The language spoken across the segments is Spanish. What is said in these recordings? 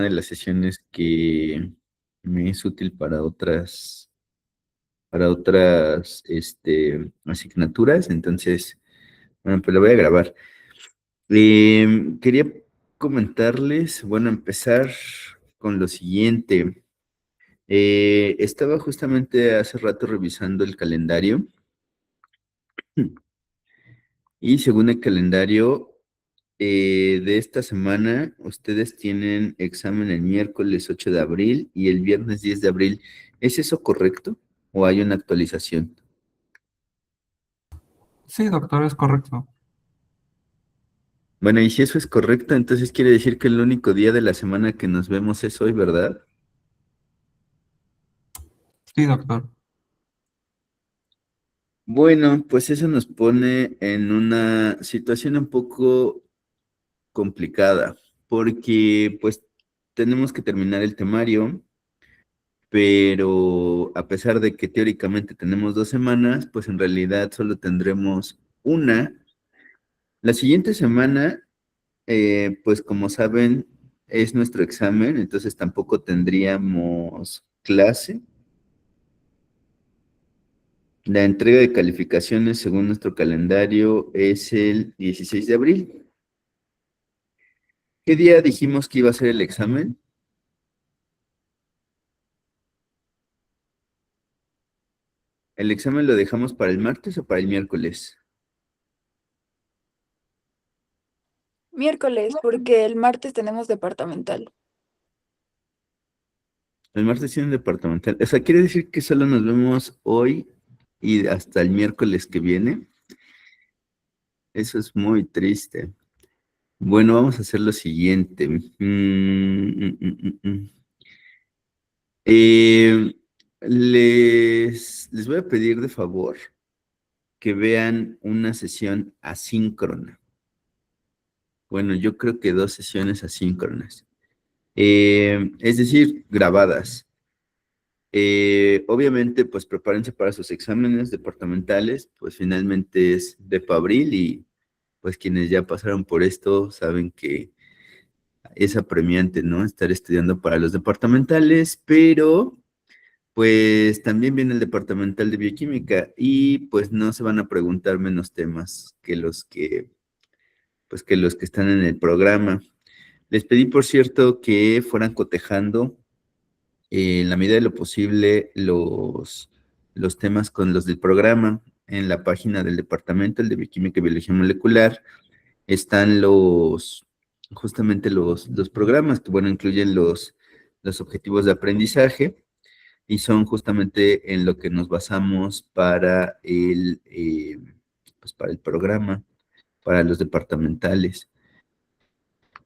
de las sesiones que me es útil para otras asignaturas, entonces, bueno, pues lo voy a grabar. Quería comentarles, bueno, empezar con lo siguiente. Estaba justamente hace rato revisando el calendario y según el calendario de esta semana, ustedes tienen examen el miércoles 8 de abril y el viernes 10 de abril. ¿Es eso correcto o hay una actualización? Sí, doctor, es correcto. Bueno, y si eso es correcto, entonces quiere decir que el único día de la semana que nos vemos es hoy, ¿verdad? Sí, doctor. Bueno, pues eso nos pone en una situación un poco complicada, porque pues tenemos que terminar el temario, pero a pesar de que teóricamente tenemos 2 semanas, pues en realidad solo tendremos una. La siguiente semana, pues como saben, es nuestro examen, entonces tampoco tendríamos clase. La entrega de calificaciones según nuestro calendario es el 16 de abril. ¿Qué día dijimos que iba a ser el examen? ¿El examen lo dejamos para el martes o para el miércoles? Miércoles, porque el martes tenemos departamental. El martes tiene un departamental. O sea, quiere decir que solo nos vemos hoy y hasta el miércoles que viene. Eso es muy triste. Bueno, vamos a hacer lo siguiente. Eh, les voy a pedir de favor que vean una sesión asíncrona. Bueno, yo creo que 2 sesiones asíncronas. Es decir, grabadas. Obviamente, pues prepárense para sus exámenes departamentales, pues finalmente es de abril y pues quienes ya pasaron por esto saben que es apremiante, ¿no? Estar estudiando para los departamentales, pero pues también viene el departamental de bioquímica y pues no se van a preguntar menos temas que los que están en el programa. Les pedí, por cierto, que fueran cotejando en la medida de lo posible los temas con los del programa. En la página del departamento, el de Bioquímica y Biología Molecular, están justamente los programas que, bueno, incluyen los objetivos de aprendizaje y son justamente en lo que nos basamos para el programa, para los departamentales.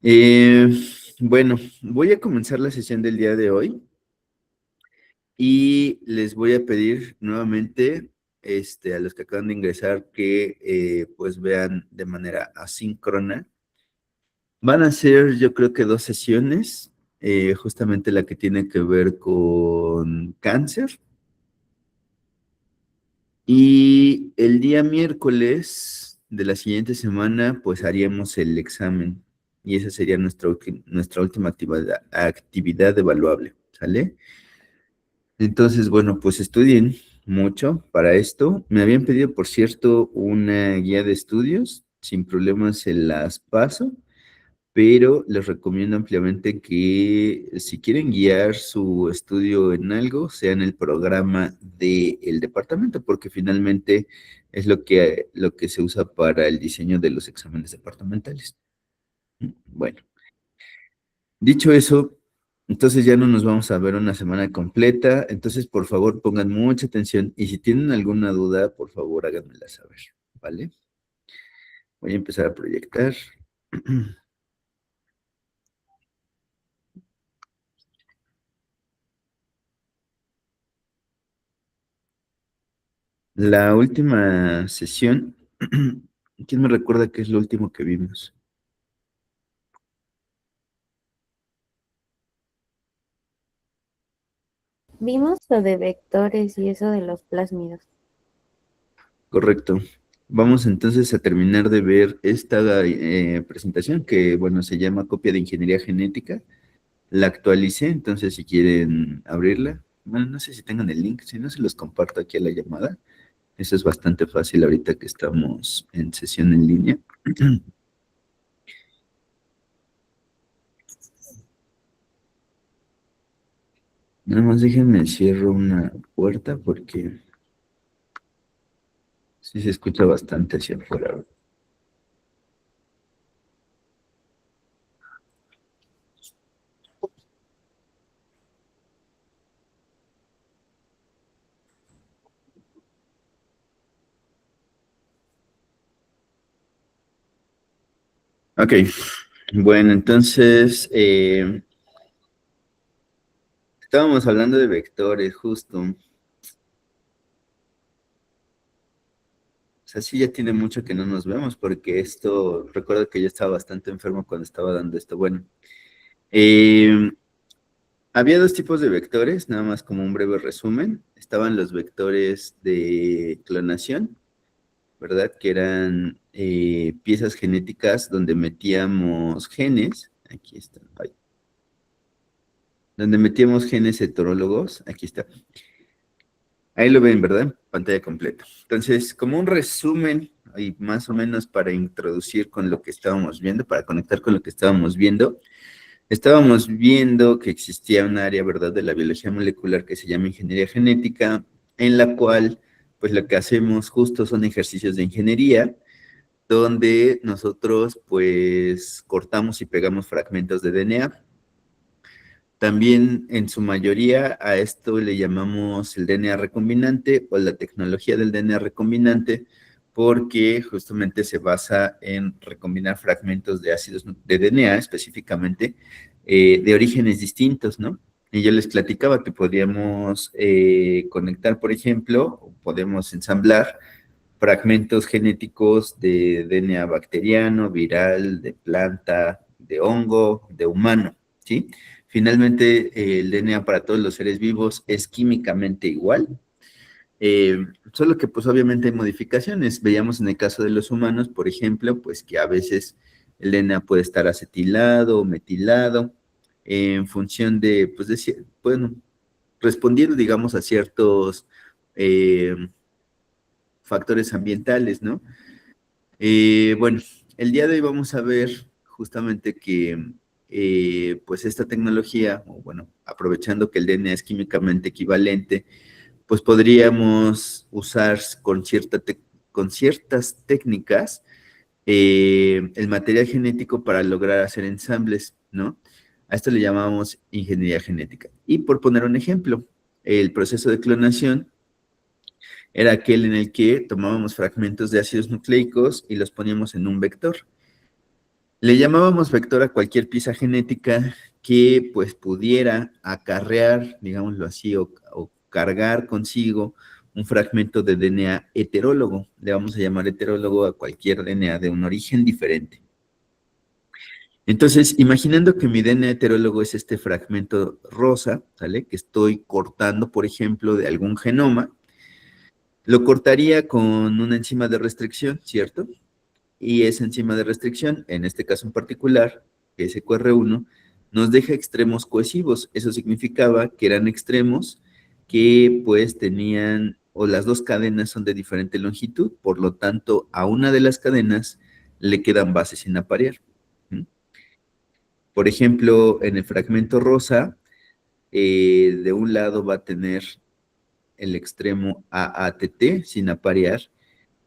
Eh, bueno, voy a comenzar la sesión del día de hoy. Y les voy a pedir nuevamente a los que acaban de ingresar que pues vean de manera asíncrona. Van a ser yo creo que 2 sesiones, justamente la que tiene que ver con cáncer. Y el día miércoles de la siguiente semana pues haríamos el examen y esa sería nuestra última actividad evaluable, ¿sale? Entonces, bueno, pues estudien mucho para esto. Me habían pedido, por cierto, una guía de estudios. Sin problemas se las paso, pero les recomiendo ampliamente que si quieren guiar su estudio en algo, sea en el programa del departamento, porque finalmente es lo que se usa para el diseño de los exámenes departamentales. Bueno. Dicho eso, entonces ya no nos vamos a ver una semana completa, entonces por favor pongan mucha atención y si tienen alguna duda, por favor háganmela saber, ¿vale? Voy a empezar a proyectar. La última sesión, ¿quién me recuerda qué es lo último que vimos? Vimos lo de vectores y eso de los plásmidos. Correcto. Vamos entonces a terminar de ver esta presentación que, bueno, se llama copia de ingeniería genética. la actualicé, entonces si quieren abrirla, bueno, no sé si tengan el link, si no se los comparto aquí a la llamada. Eso es bastante fácil ahorita que estamos en sesión en línea. Nada más déjenme cierro una puerta porque sí se escucha bastante hacia afuera. Ok, bueno, entonces estábamos hablando de vectores, justo. O sea, sí ya tiene mucho que no nos vemos porque esto, recuerdo que yo estaba bastante enfermo cuando estaba dando esto. Bueno, eh, había dos tipos de vectores, nada más como un breve resumen. Estaban los vectores de clonación, ¿verdad? Que eran piezas genéticas donde metíamos genes. Aquí está. Ay. Donde metíamos genes heterólogos. Aquí está. Ahí lo ven, ¿verdad? Pantalla completa. Entonces, como un resumen, y más o menos para introducir con lo que estábamos viendo, para conectar con lo que estábamos viendo que existía un área, ¿verdad?, de la biología molecular que se llama ingeniería genética, en la cual, pues lo que hacemos justo son ejercicios de ingeniería, donde nosotros, pues, cortamos y pegamos fragmentos de DNA. También, en su mayoría, a esto le llamamos el DNA recombinante o la tecnología del DNA recombinante, porque justamente se basa en recombinar fragmentos de ácidos de DNA específicamente de orígenes distintos, ¿no? Y yo les platicaba que podíamos conectar, por ejemplo, o podemos ensamblar fragmentos genéticos de DNA bacteriano, viral, de planta, de hongo, de humano, ¿sí? Finalmente, el DNA para todos los seres vivos es químicamente igual, solo que pues obviamente hay modificaciones. Veíamos en el caso de los humanos, por ejemplo, pues que a veces el DNA puede estar acetilado o metilado en función de, pues, bueno, respondiendo, digamos, a ciertos factores ambientales, ¿no? Bueno, el día de hoy vamos a ver justamente que pues esta tecnología, o bueno, aprovechando que el DNA es químicamente equivalente, pues podríamos usar con ciertas técnicas el material genético para lograr hacer ensambles, ¿no? A esto le llamamos ingeniería genética. Y por poner un ejemplo, el proceso de clonación era aquel en el que tomábamos fragmentos de ácidos nucleicos y los poníamos en un vector. Le llamábamos vector a cualquier pieza genética que pues pudiera acarrear, digámoslo así, o cargar consigo un fragmento de DNA heterólogo. Le vamos a llamar heterólogo a cualquier DNA de un origen diferente. Entonces, imaginando que mi DNA heterólogo es este fragmento rosa, ¿sale? Que estoy cortando, por ejemplo, de algún genoma, lo cortaría con una enzima de restricción, ¿cierto? Y esa enzima de restricción, en este caso en particular, SQR1, nos deja extremos cohesivos. Eso significaba que eran extremos que pues tenían, o las dos cadenas son de diferente longitud, por lo tanto, a una de las cadenas le quedan bases sin aparear. Por ejemplo, en el fragmento rosa, de un lado va a tener el extremo AATT sin aparear,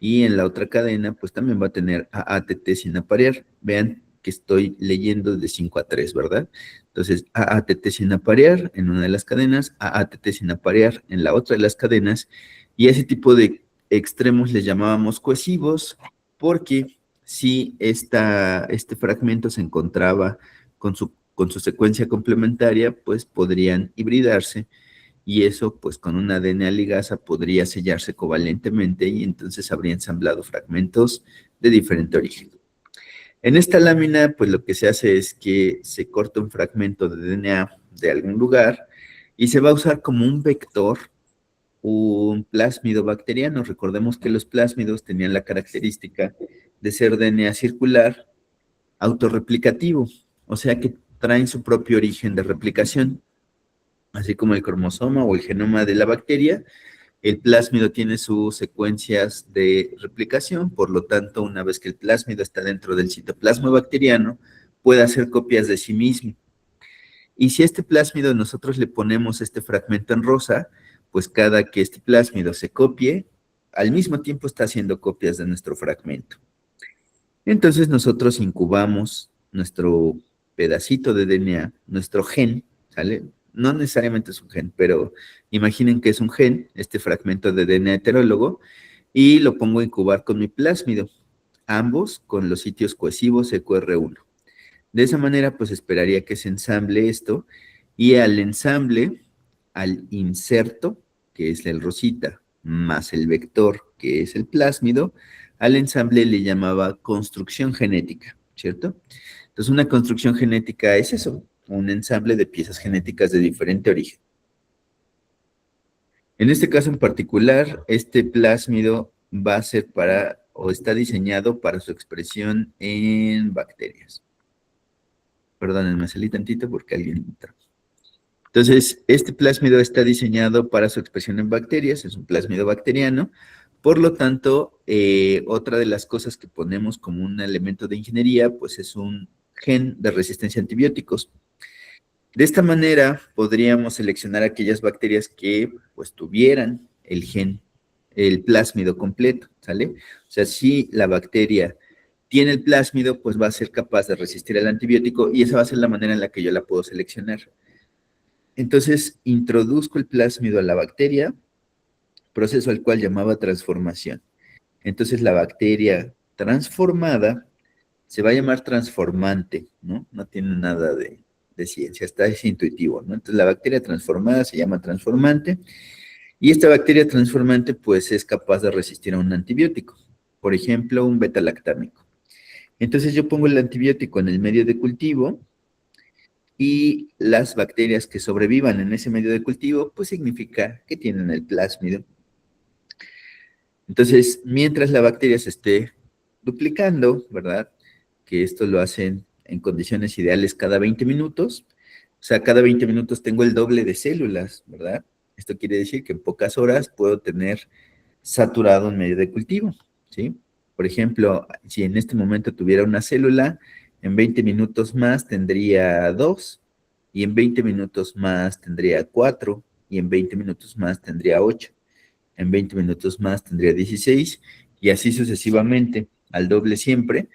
y en la otra cadena, pues también va a tener AATT sin aparear. Vean que estoy leyendo de 5 a 3, ¿verdad? Entonces, AATT sin aparear en una de las cadenas, AATT sin aparear en la otra de las cadenas, y ese tipo de extremos les llamábamos cohesivos, porque si este fragmento se encontraba con su secuencia complementaria, pues podrían hibridarse, y eso pues con una DNA ligasa podría sellarse covalentemente y entonces habría ensamblado fragmentos de diferente origen. En esta lámina pues lo que se hace es que se corta un fragmento de DNA de algún lugar y se va a usar como un vector un plásmido bacteriano. Recordemos que los plásmidos tenían la característica de ser DNA circular autorreplicativo, o sea que traen su propio origen de replicación, así como el cromosoma o el genoma de la bacteria. El plásmido tiene sus secuencias de replicación, por lo tanto, una vez que el plásmido está dentro del citoplasma bacteriano, puede hacer copias de sí mismo. Y si a este plásmido nosotros le ponemos este fragmento en rosa, pues cada que este plásmido se copie, al mismo tiempo está haciendo copias de nuestro fragmento. Entonces nosotros incubamos nuestro pedacito de DNA, nuestro gen, ¿sale? No necesariamente es un gen, pero imaginen que es un gen, este fragmento de DNA heterólogo, y lo pongo a incubar con mi plásmido, ambos con los sitios cohesivos EQR1. De esa manera, pues esperaría que se ensamble esto, y al ensamble, al inserto, que es el rosita, más el vector, que es el plásmido, al ensamble le llamaba construcción genética, ¿cierto? Entonces, una construcción genética es eso, un ensamble de piezas genéticas de diferente origen. En este caso en particular, este plásmido va a ser para, o está diseñado para su expresión en bacterias. Perdónenme, salí tantito porque alguien entró. Entonces, este plásmido está diseñado para su expresión en bacterias, es un plásmido bacteriano. Por lo tanto, otra de las cosas que ponemos como un elemento de ingeniería, pues es un gen de resistencia a antibióticos. De esta manera, podríamos seleccionar aquellas bacterias que, pues, tuvieran el gen, el plásmido completo, ¿sale? O sea, si la bacteria tiene el plásmido, pues va a ser capaz de resistir al antibiótico y esa va a ser la manera en la que yo la puedo seleccionar. Entonces, introduzco el plásmido a la bacteria, proceso al cual llamaba transformación. Entonces, la bacteria transformada se va a llamar transformante, ¿no? No tiene nada de ciencia, es intuitivo, ¿no? Entonces, la bacteria transformada se llama transformante y esta bacteria transformante, pues, es capaz de resistir a un antibiótico, por ejemplo, un beta-lactámico. Entonces, yo pongo el antibiótico en el medio de cultivo y las bacterias que sobrevivan en ese medio de cultivo, pues significa que tienen el plásmido. Entonces, mientras la bacteria se esté duplicando, ¿verdad? Que esto lo hacen en condiciones ideales cada 20 minutos. O sea, cada 20 minutos tengo el doble de células, ¿verdad? Esto quiere decir que en pocas horas puedo tener saturado un medio de cultivo, ¿sí? Por ejemplo, si en este momento tuviera una célula, en 20 minutos más tendría 2, y en 20 minutos más tendría 4, y en 20 minutos más tendría 8, en 20 minutos más tendría 16, y así sucesivamente, al doble siempre,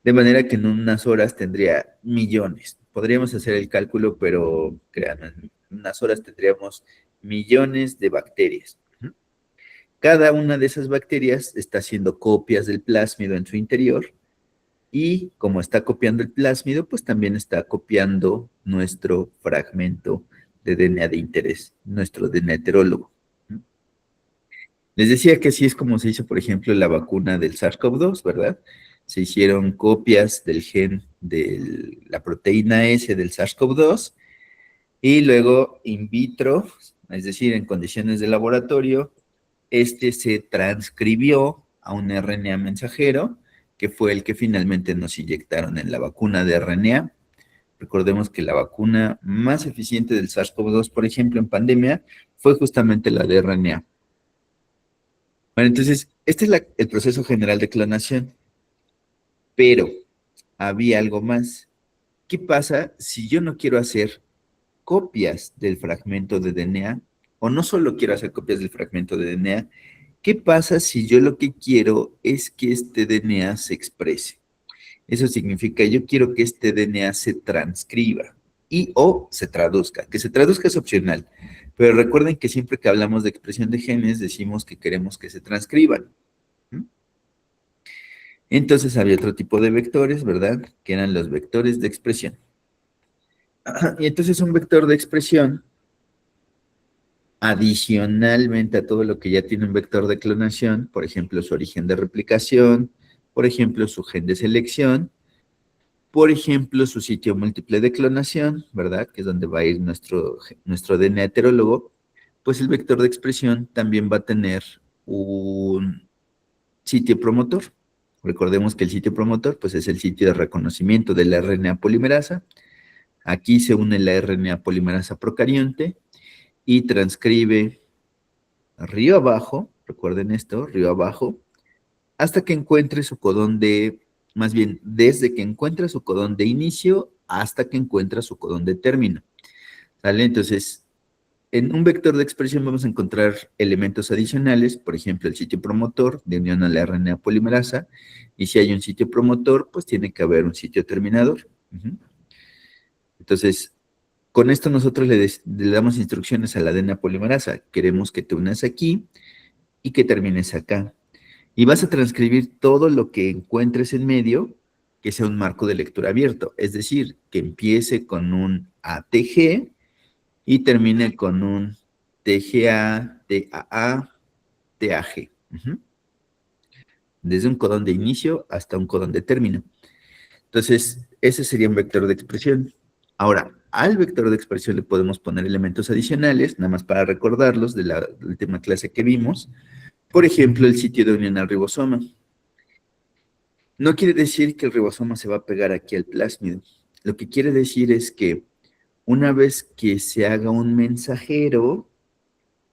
de manera que en unas horas tendría millones. Podríamos hacer el cálculo, pero créanme, en unas horas tendríamos millones de bacterias. Cada una de esas bacterias está haciendo copias del plásmido en su interior y como está copiando el plásmido, pues también está copiando nuestro fragmento de DNA de interés, nuestro DNA heterólogo. Les decía que así es como se hizo, por ejemplo, la vacuna del SARS-CoV-2, ¿verdad? Se hicieron copias del gen de la proteína S del SARS-CoV-2 y luego in vitro, es decir, en condiciones de laboratorio, este se transcribió a un RNA mensajero, que fue el que finalmente nos inyectaron en la vacuna de RNA. Recordemos que la vacuna más eficiente del SARS-CoV-2, por ejemplo, en pandemia, fue justamente la de RNA. Bueno, entonces, este es el proceso general de clonación, pero había algo más. ¿Qué pasa si yo no quiero hacer copias del fragmento de DNA? O no solo quiero hacer copias del fragmento de DNA, ¿qué pasa si yo lo que quiero es que este DNA se exprese? Eso significa, yo quiero que este DNA se transcriba y o se traduzca. Que se traduzca es opcional, pero recuerden que siempre que hablamos de expresión de genes decimos que queremos que se transcriban. Entonces había otro tipo de vectores, ¿verdad? Que eran los vectores de expresión. Y entonces un vector de expresión, adicionalmente a todo lo que ya tiene un vector de clonación, por ejemplo, su origen de replicación, por ejemplo, su gen de selección, por ejemplo, su sitio múltiple de clonación, ¿verdad? Que es donde va a ir nuestro DNA heterólogo, pues el vector de expresión también va a tener un sitio promotor. Recordemos que el sitio promotor, pues es el sitio de reconocimiento de la RNA polimerasa, Aquí se une la RNA polimerasa procarionte y transcribe río abajo, recuerden esto, río abajo, hasta que encuentre su codón más bien, desde que encuentra su codón de inicio hasta que encuentra su codón de término. ¿Sale? Entonces, en un vector de expresión vamos a encontrar elementos adicionales, por ejemplo, el sitio promotor de unión a la RNA polimerasa, y si hay un sitio promotor, pues tiene que haber un sitio terminador. Entonces, con esto nosotros le damos instrucciones a la ADN polimerasa. Queremos que te unas aquí y que termines acá. Y vas a transcribir todo lo que encuentres en medio que sea un marco de lectura abierto. Es decir, que empiece con un ATG y termine con un TGA, TAA, TAG. Desde un codón de inicio hasta un codón de término. Entonces, ese sería un vector de expresión. Ahora, al vector de expresión le podemos poner elementos adicionales, nada más para recordarlos de la última clase que vimos. Por ejemplo, el sitio de unión al ribosoma. No quiere decir que el ribosoma se va a pegar aquí al plásmido. Lo que quiere decir es que una vez que se haga un mensajero,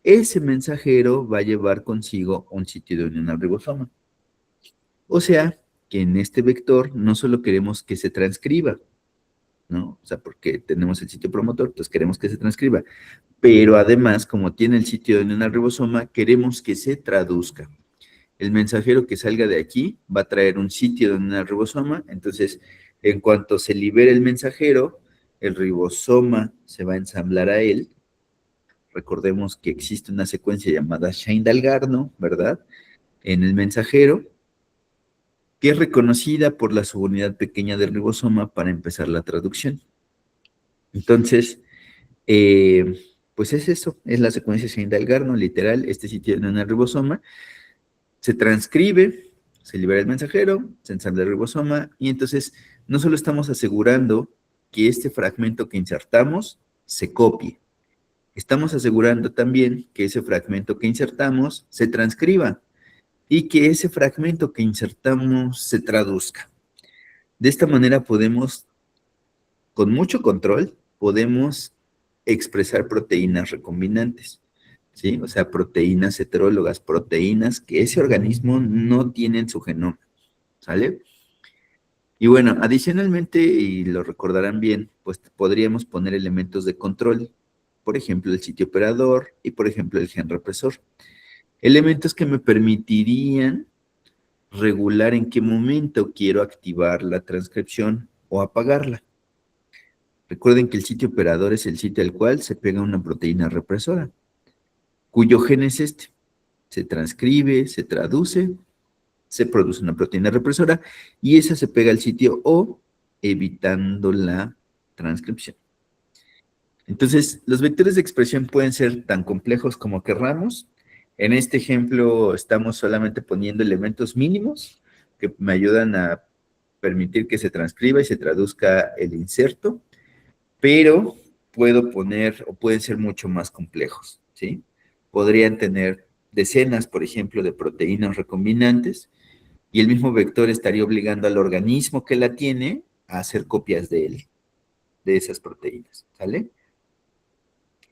ese mensajero va a llevar consigo un sitio de unión al ribosoma. O sea, que en este vector no solo queremos que se transcriba, ¿no? O sea, porque tenemos el sitio promotor, entonces queremos que se transcriba. Pero además, como tiene el sitio de unión al ribosoma, queremos que se traduzca. El mensajero que salga de aquí va a traer un sitio de unión al ribosoma, entonces, en cuanto se libere el mensajero, el ribosoma se va a ensamblar a él. Recordemos que existe una secuencia llamada Shine-Dalgarno, ¿verdad? En el mensajero, que es reconocida por la subunidad pequeña del ribosoma para empezar la traducción. Entonces, pues es eso, es la secuencia Shine-Dalgarno, literal, este sitio en el ribosoma, se transcribe, se libera el mensajero, se ensambla el ribosoma, y entonces no solo estamos asegurando que este fragmento que insertamos se copie, estamos asegurando también que ese fragmento que insertamos se transcriba, y que ese fragmento que insertamos se traduzca. De esta manera podemos, con mucho control, podemos expresar proteínas recombinantes, ¿sí? O sea, proteínas heterólogas, proteínas que ese organismo no tiene en su genoma, ¿sale? Y bueno, adicionalmente, y lo recordarán bien, pues podríamos poner elementos de control, por ejemplo, el sitio operador y, por ejemplo, el gen represor. Elementos que me permitirían regular en qué momento quiero activar la transcripción o apagarla. Recuerden que el sitio operador es el sitio al cual se pega una proteína represora, cuyo gen es este. Se transcribe, se traduce, se produce una proteína represora y esa se pega al sitio O, evitando la transcripción. Entonces, los vectores de expresión pueden ser tan complejos como querramos. En este ejemplo estamos solamente poniendo elementos mínimos que me ayudan a permitir que se transcriba y se traduzca el inserto, pero puedo poner o pueden ser mucho más complejos, ¿sí? Podrían tener decenas, por ejemplo, de proteínas recombinantes y el mismo vector estaría obligando al organismo que la tiene a hacer copias de él, de esas proteínas, ¿sale?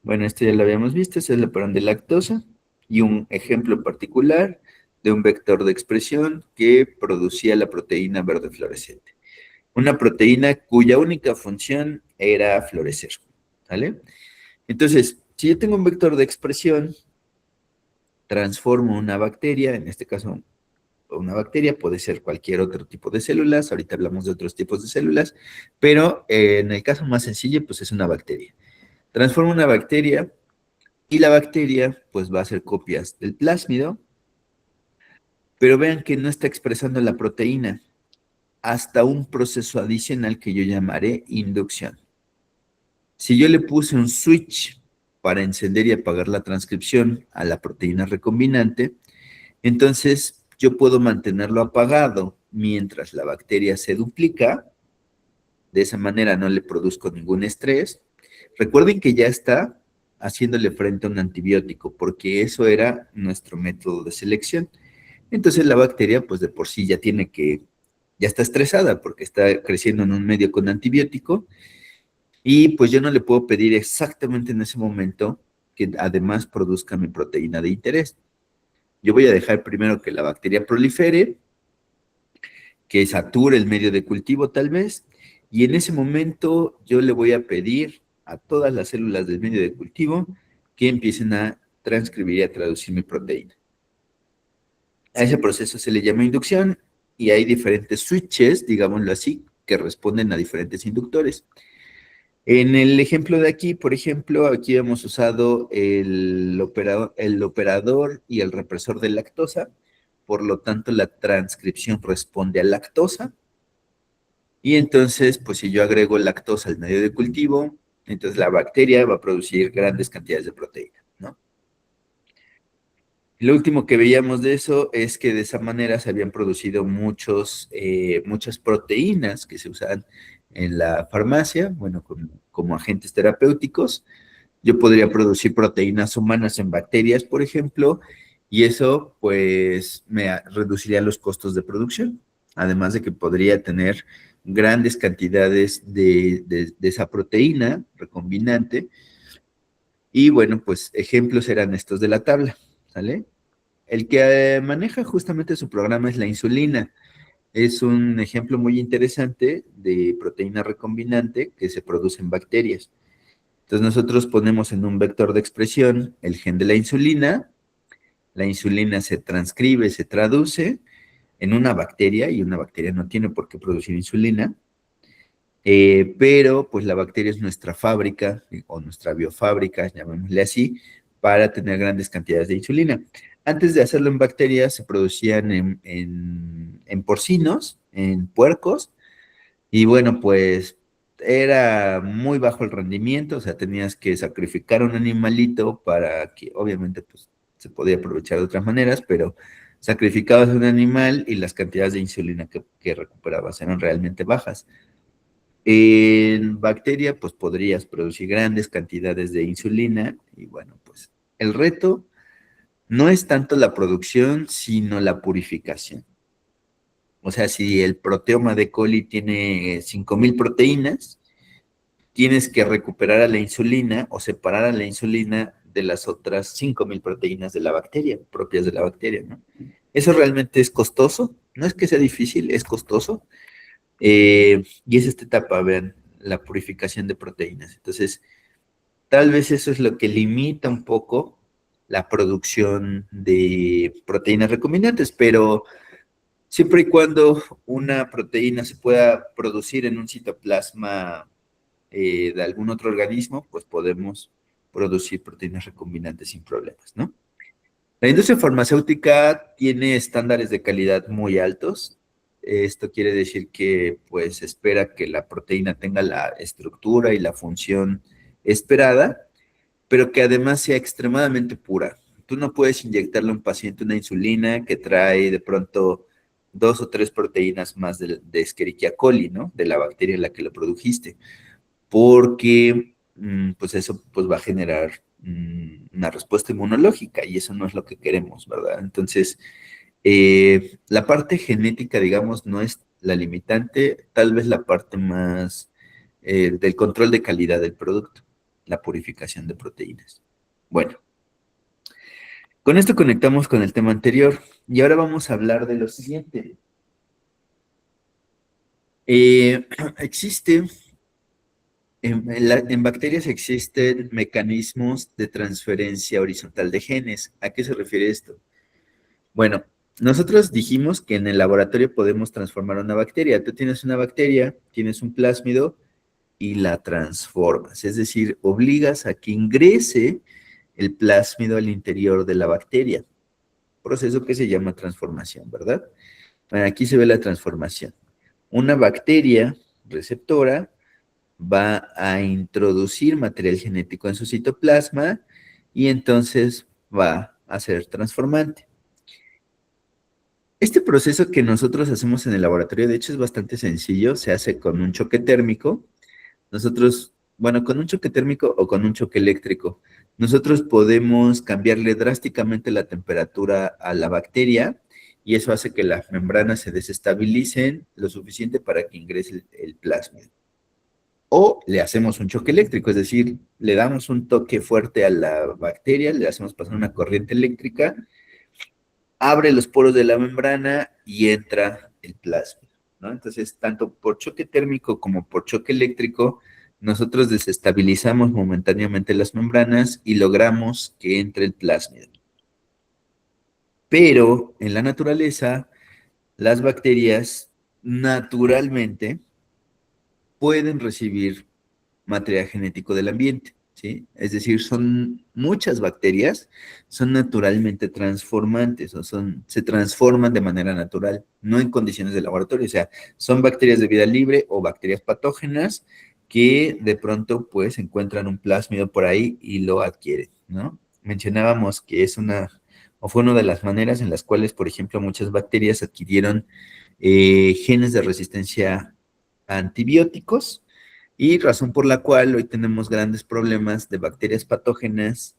Bueno, esto ya lo habíamos visto, esa es la parón de lactosa y un ejemplo particular de un vector de expresión que producía la proteína verde fluorescente. Una proteína cuya única función era florecer, ¿vale? Entonces, si yo tengo un vector de expresión, transformo una bacteria, en este caso una bacteria, puede ser cualquier otro tipo de células, ahorita hablamos de otros tipos de células, pero en el caso más sencillo, pues es una bacteria. Transformo una bacteria y la bacteria pues va a hacer copias del plásmido, pero vean que no está expresando la proteína hasta un proceso adicional que yo llamaré inducción. Si yo le puse un switch para encender y apagar la transcripción a la proteína recombinante, entonces yo puedo mantenerlo apagado mientras la bacteria se duplica. De esa manera no le produzco ningún estrés. Recuerden que ya está haciéndole frente a un antibiótico, porque eso era nuestro método de selección. Entonces la bacteria, pues de por sí ya está estresada, porque está creciendo en un medio con antibiótico, Y pues yo no le puedo pedir exactamente en ese momento que además produzca mi proteína de interés. Yo voy a dejar primero que la bacteria prolifere, que sature el medio de cultivo tal vez, y en ese momento yo le voy a pedir a todas las células del medio de cultivo que empiecen a transcribir y a traducir mi proteína. A ese proceso se le llama inducción y hay diferentes switches, digámoslo así, que responden a diferentes inductores. En el ejemplo de aquí, por ejemplo, aquí hemos usado el operador y el represor de lactosa, por lo tanto la transcripción responde a lactosa, y entonces, pues si yo agrego lactosa al medio de cultivo, entonces la bacteria va a producir grandes cantidades de proteína, ¿no? Lo último que veíamos de eso es que de esa manera se habían producido muchas proteínas que se usan en la farmacia, bueno, como agentes terapéuticos. Yo podría producir proteínas humanas en bacterias, por ejemplo, y eso pues reduciría los costos de producción, además de que podría tener grandes cantidades de esa proteína recombinante. Y bueno, pues ejemplos eran estos de la tabla, ¿sale? El que maneja justamente su programa es la insulina. Es un ejemplo muy interesante de proteína recombinante que se produce en bacterias. Entonces nosotros ponemos en un vector de expresión el gen de la insulina se transcribe, se traduce en una bacteria, y una bacteria no tiene por qué producir insulina, pero pues la bacteria es nuestra fábrica o nuestra biofábrica, llamémosle así, para tener grandes cantidades de insulina. Antes de hacerlo en bacterias se producían en porcinos, en puercos, y bueno, pues era muy bajo el rendimiento, o sea, tenías que sacrificar un animalito para que, obviamente, pues se podía aprovechar de otras maneras, pero sacrificabas un animal y las cantidades de insulina que recuperabas eran realmente bajas. En bacteria, pues podrías producir grandes cantidades de insulina y bueno, pues el reto no es tanto la producción, sino la purificación. O sea, si el proteoma de coli tiene 5,000 proteínas, tienes que recuperar a la insulina o separar a la insulina de las otras 5,000 proteínas de la bacteria, propias de la bacteria, ¿no? Eso realmente es costoso, no es que sea difícil, es costoso. Y es esta etapa, vean, la purificación de proteínas. Entonces, tal vez eso es lo que limita un poco la producción de proteínas recombinantes, pero siempre y cuando una proteína se pueda producir en un citoplasma de algún otro organismo, pues podemos producir proteínas recombinantes sin problemas, ¿no? La industria farmacéutica tiene estándares de calidad muy altos. Esto quiere decir que pues espera que la proteína tenga la estructura y la función esperada, pero que además sea extremadamente pura. Tú no puedes inyectarle a un paciente una insulina que trae de pronto 2 o 3 proteínas más de Escherichia coli, ¿no? De la bacteria en la que lo produjiste, porque pues eso pues va a generar una respuesta inmunológica y eso no es lo que queremos, ¿verdad? Entonces, la parte genética, digamos, no es la limitante, tal vez la parte más del control de calidad del producto, la purificación de proteínas. Bueno, con esto conectamos con el tema anterior y ahora vamos a hablar de lo siguiente. Existe en bacterias existen mecanismos de transferencia horizontal de genes. ¿A qué se refiere esto? Bueno, nosotros dijimos que en el laboratorio podemos transformar una bacteria. Tú tienes una bacteria, tienes un plásmido y la transformas. Es decir, obligas a que ingrese el plásmido al interior de la bacteria. Proceso que se llama transformación, ¿verdad? Bueno, aquí se ve la transformación. Una bacteria receptora va a introducir material genético en su citoplasma y entonces va a ser transformante. Este proceso que nosotros hacemos en el laboratorio, de hecho, es bastante sencillo, se hace con un choque térmico. Nosotros, bueno, con un choque térmico o con un choque eléctrico, nosotros podemos cambiarle drásticamente la temperatura a la bacteria y eso hace que las membranas se desestabilicen lo suficiente para que ingrese el plasma. o le hacemos un choque eléctrico, es decir, le damos un toque fuerte a la bacteria, le hacemos pasar una corriente eléctrica, abre los poros de la membrana y entra el plásmido, ¿no? Entonces, tanto por choque térmico como por choque eléctrico, nosotros desestabilizamos momentáneamente las membranas y logramos que entre el plásmido. Pero en la naturaleza, las bacterias naturalmente pueden recibir material genético del ambiente, ¿sí? Es decir, son muchas bacterias, son naturalmente transformantes, o se transforman de manera natural, no en condiciones de laboratorio, o sea, son bacterias de vida libre o bacterias patógenas que de pronto pues encuentran un plásmido por ahí y lo adquieren, ¿no? Mencionábamos que o fue una de las maneras en las cuales, por ejemplo, muchas bacterias adquirieron genes de resistencia a antibióticos, y razón por la cual hoy tenemos grandes problemas de bacterias patógenas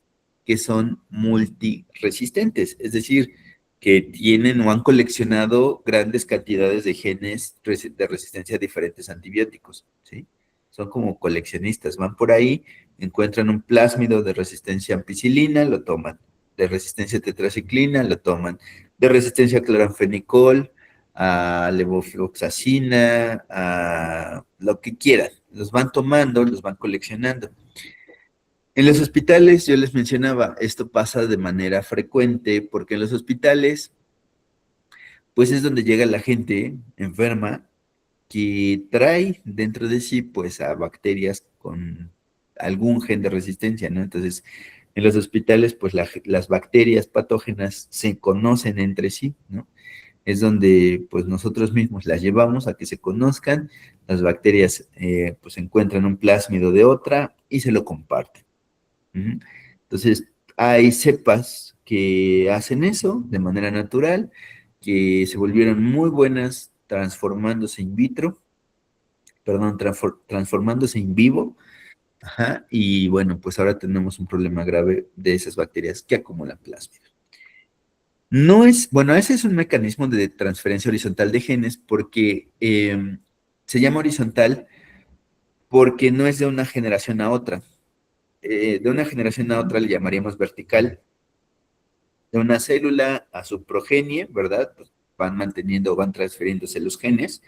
que son multiresistentes, es decir, que tienen o han coleccionado grandes cantidades de genes de resistencia a diferentes antibióticos, ¿sí? Son como coleccionistas, van por ahí, encuentran un plásmido de resistencia a ampicilina, lo toman, de resistencia a tetraciclina, lo toman, de resistencia a cloranfenicol, a levofloxacina, a lo que quieran. Los van tomando, los van coleccionando. En los hospitales, yo les mencionaba, esto pasa de manera frecuente porque en los hospitales, pues es donde llega la gente enferma que trae dentro de sí, pues, a bacterias con algún gen de resistencia, ¿no? Entonces, en los hospitales, pues, las bacterias patógenas se conocen entre sí, ¿no? Es donde pues nosotros mismos las llevamos a que se conozcan, las bacterias pues encuentran un plásmido de otra y se lo comparten. Entonces, hay cepas que hacen eso de manera natural, que se volvieron muy buenas transformándose in vitro, perdón, transformándose in vivo, ajá, y bueno, pues ahora tenemos un problema grave de esas bacterias que acumulan plásmido. No es, bueno, ese es un mecanismo de transferencia horizontal de genes porque se llama horizontal porque no es de una generación a otra. De una generación a otra le llamaríamos vertical. De una célula a su progenie, ¿verdad? Pues van manteniendo, van transfiriéndose los genes.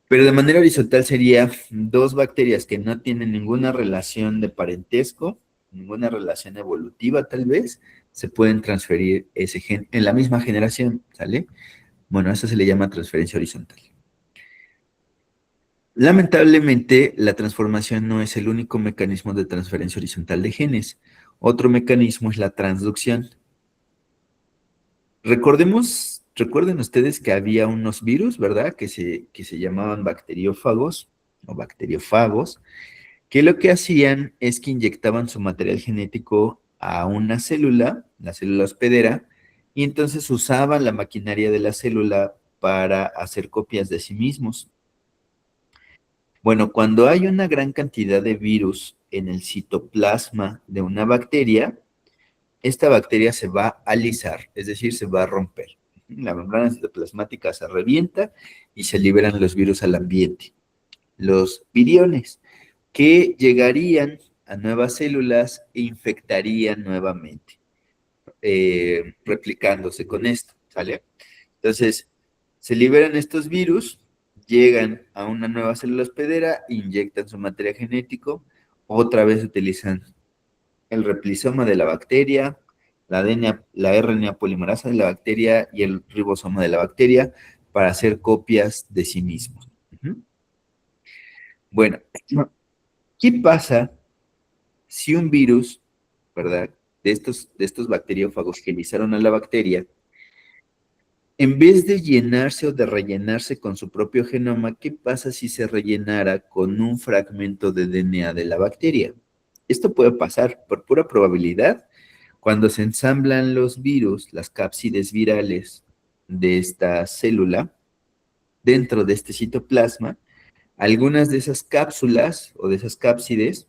Pero de manera horizontal sería dos bacterias que no tienen ninguna relación de parentesco, ninguna relación evolutiva tal vez, se pueden transferir ese gen en la misma generación, ¿sale? Bueno, eso se le llama transferencia horizontal. Lamentablemente, la transformación no es el único mecanismo de transferencia horizontal de genes. Otro mecanismo es la transducción. Recuerden ustedes que había unos virus, ¿verdad? Que se llamaban bacteriófagos o bacteriófagos, que lo que hacían es que inyectaban su material genético a una célula, la célula hospedera, y entonces usaban la maquinaria de la célula para hacer copias de sí mismos. Bueno, cuando hay una gran cantidad de virus en el citoplasma de una bacteria, esta bacteria se va a alisar, es decir, se va a romper. La membrana citoplasmática se revienta y se liberan los virus al ambiente. Los viriones, que llegarían a nuevas células e infectarían nuevamente, replicándose con esto, ¿sale? Entonces, se liberan estos virus, llegan a una nueva célula hospedera, inyectan su material genético, otra vez utilizan el replisoma de la bacteria, la RNA polimerasa de la bacteria y el ribosoma de la bacteria para hacer copias de sí mismos. Bueno, ¿qué pasa si un virus, ¿verdad? De estos bacteriófagos que lisaron a la bacteria, en vez de llenarse o de rellenarse con su propio genoma, ¿qué pasa si se rellenara con un fragmento de DNA de la bacteria? Esto puede pasar por pura probabilidad. Cuando se ensamblan los virus, las cápsides virales de esta célula, dentro de este citoplasma, algunas de esas cápsulas o de esas cápsides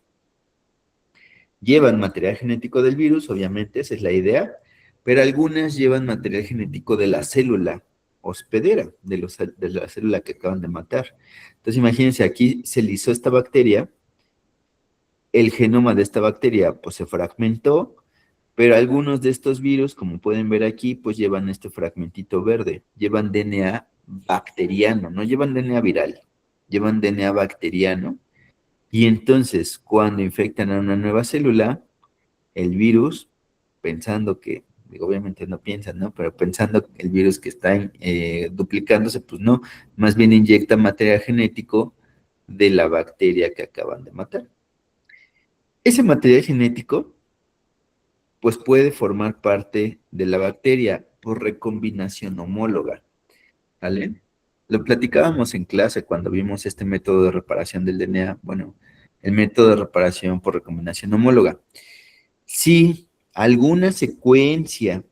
llevan material genético del virus, obviamente, esa es la idea, pero algunas llevan material genético de la célula hospedera de la célula que acaban de matar. Entonces, imagínense, aquí se lisó esta bacteria, el genoma de esta bacteria pues se fragmentó, pero algunos de estos virus, como pueden ver aquí, pues llevan este fragmentito verde, llevan DNA bacteriano, no llevan DNA viral, llevan DNA bacteriano, y entonces cuando infectan a una nueva célula, el virus, pensando que, digo, obviamente no piensan, ¿no? Pero pensando que el virus que está duplicándose, pues no, más bien inyecta material genético de la bacteria que acaban de matar. Ese material genético pues puede formar parte de la bacteria por recombinación homóloga, ¿vale? Lo platicábamos en clase cuando vimos este método de reparación del DNA, bueno, el método de reparación por recombinación homóloga. Si alguna secuencia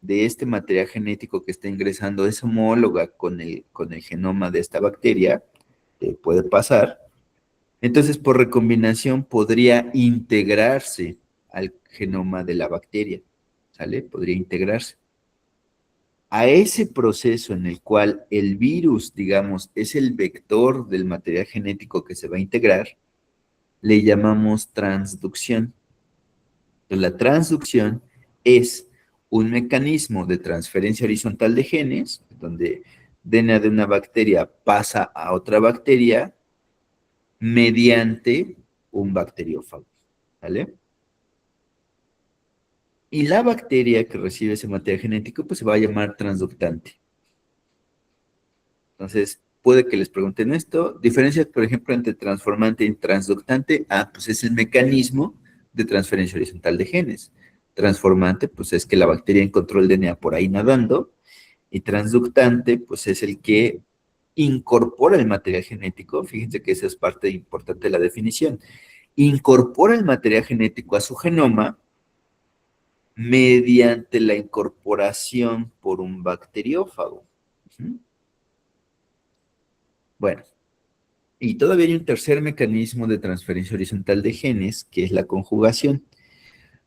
de este material genético que está ingresando es homóloga con el genoma de esta bacteria, que puede pasar, entonces por recombinación podría integrarse al genoma de la bacteria, ¿sale? Podría integrarse. A ese proceso en el cual el virus, digamos, es el vector del material genético que se va a integrar, le llamamos transducción. Entonces, la transducción es un mecanismo de transferencia horizontal de genes, donde DNA de una bacteria pasa a otra bacteria mediante un bacteriófago, ¿vale? Y la bacteria que recibe ese material genético, pues se va a llamar transductante. Entonces, puede que les pregunten esto. Diferencias, por ejemplo, entre transformante y transductante. Pues es el mecanismo de transferencia horizontal de genes. Transformante, pues es que la bacteria encontró el DNA por ahí nadando. Y transductante, pues es el que incorpora el material genético. Fíjense que esa es parte importante de la definición. Incorpora el material genético a su genoma mediante la incorporación por un bacteriófago. Bueno, y todavía hay un tercer mecanismo de transferencia horizontal de genes, que es la conjugación.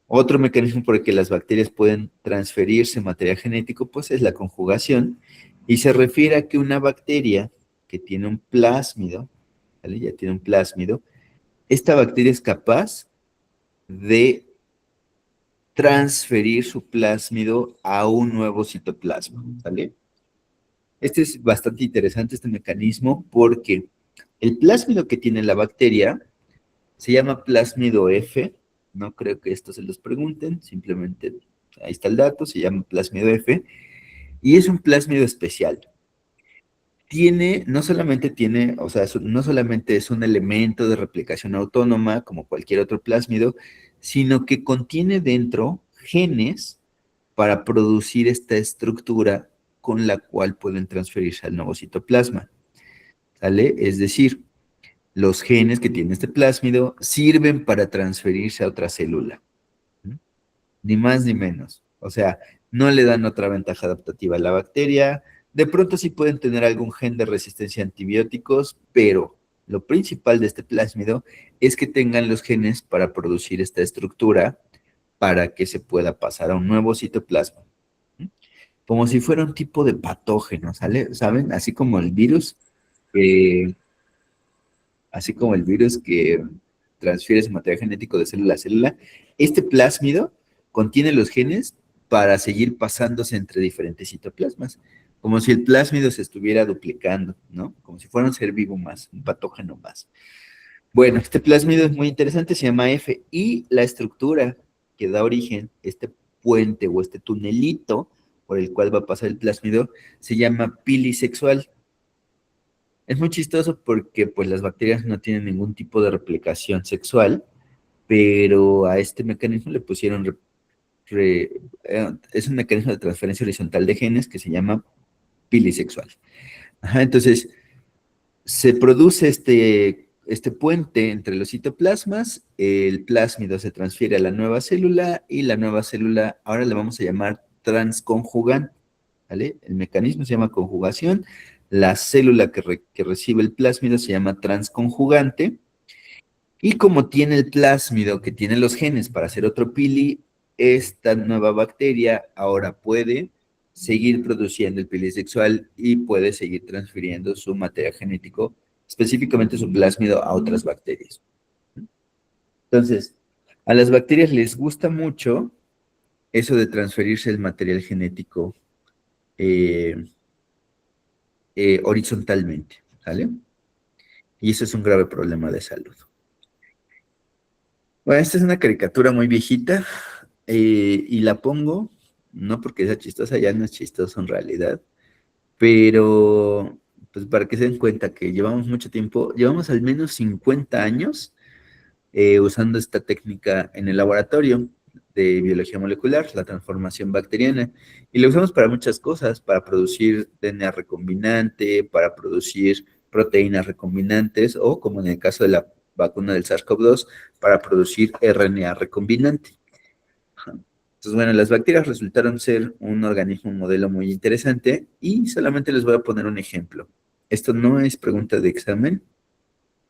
Otro mecanismo por el que las bacterias pueden transferirse material genético, pues es la conjugación, y se refiere a que una bacteria que tiene un plásmido, ¿vale? Ya tiene un plásmido, esta bacteria es capaz de transferir su plásmido a un nuevo citoplasma, ¿vale? Este es bastante interesante, este mecanismo, porque el plásmido que tiene la bacteria se llama plásmido F, no creo que esto se los pregunten, simplemente ahí está el dato, se llama plásmido F, y es un plásmido especial. No solamente tiene, o sea, no solamente es un elemento de replicación autónoma como cualquier otro plásmido, sino que contiene dentro genes para producir esta estructura con la cual pueden transferirse al nuevo citoplasma, ¿sale? Es decir, los genes que tiene este plásmido sirven para transferirse a otra célula, ¿sí? Ni más ni menos. O sea, no le dan otra ventaja adaptativa a la bacteria. De pronto sí pueden tener algún gen de resistencia a antibióticos, pero lo principal de este plásmido es que tengan los genes para producir esta estructura para que se pueda pasar a un nuevo citoplasma. Como si fuera un tipo de patógeno, ¿sale? ¿Saben? Así como el virus que transfiere su material genético de célula a célula, este plásmido contiene los genes para seguir pasándose entre diferentes citoplasmas, como si el plásmido se estuviera duplicando, ¿no? Como si fuera un ser vivo más, un patógeno más. Bueno, este plásmido es muy interesante, se llama F, y la estructura que da origen, este puente o este tunelito por el cual va a pasar el plásmido, se llama pili sexual. Es muy chistoso porque pues las bacterias no tienen ningún tipo de replicación sexual, pero a este mecanismo le pusieron, es un mecanismo de transferencia horizontal de genes que se llama pilisexual. Ajá, entonces, se produce este puente entre los citoplasmas, el plásmido se transfiere a la nueva célula y la nueva célula ahora le vamos a llamar transconjugante, ¿vale? El mecanismo se llama conjugación, la célula que recibe el plásmido se llama transconjugante, y como tiene el plásmido que tiene los genes para hacer otro pili, esta nueva bacteria ahora puede seguir produciendo el pili sexual y puede seguir transfiriendo su material genético, específicamente su plásmido, a otras bacterias. Entonces, a las bacterias les gusta mucho eso de transferirse el material genético horizontalmente, ¿sale? Y eso es un grave problema de salud. Bueno, esta es una caricatura muy viejita y la pongo, no porque sea chistosa, ya no es chistosa en realidad, pero pues para que se den cuenta que llevamos mucho tiempo, llevamos al menos 50 años usando esta técnica en el laboratorio de biología molecular, la transformación bacteriana, y la usamos para muchas cosas, para producir DNA recombinante, para producir proteínas recombinantes, o como en el caso de la vacuna del SARS-CoV-2, para producir RNA recombinante. Entonces, bueno, las bacterias resultaron ser un organismo, un modelo muy interesante, y solamente les voy a poner un ejemplo. Esto no es pregunta de examen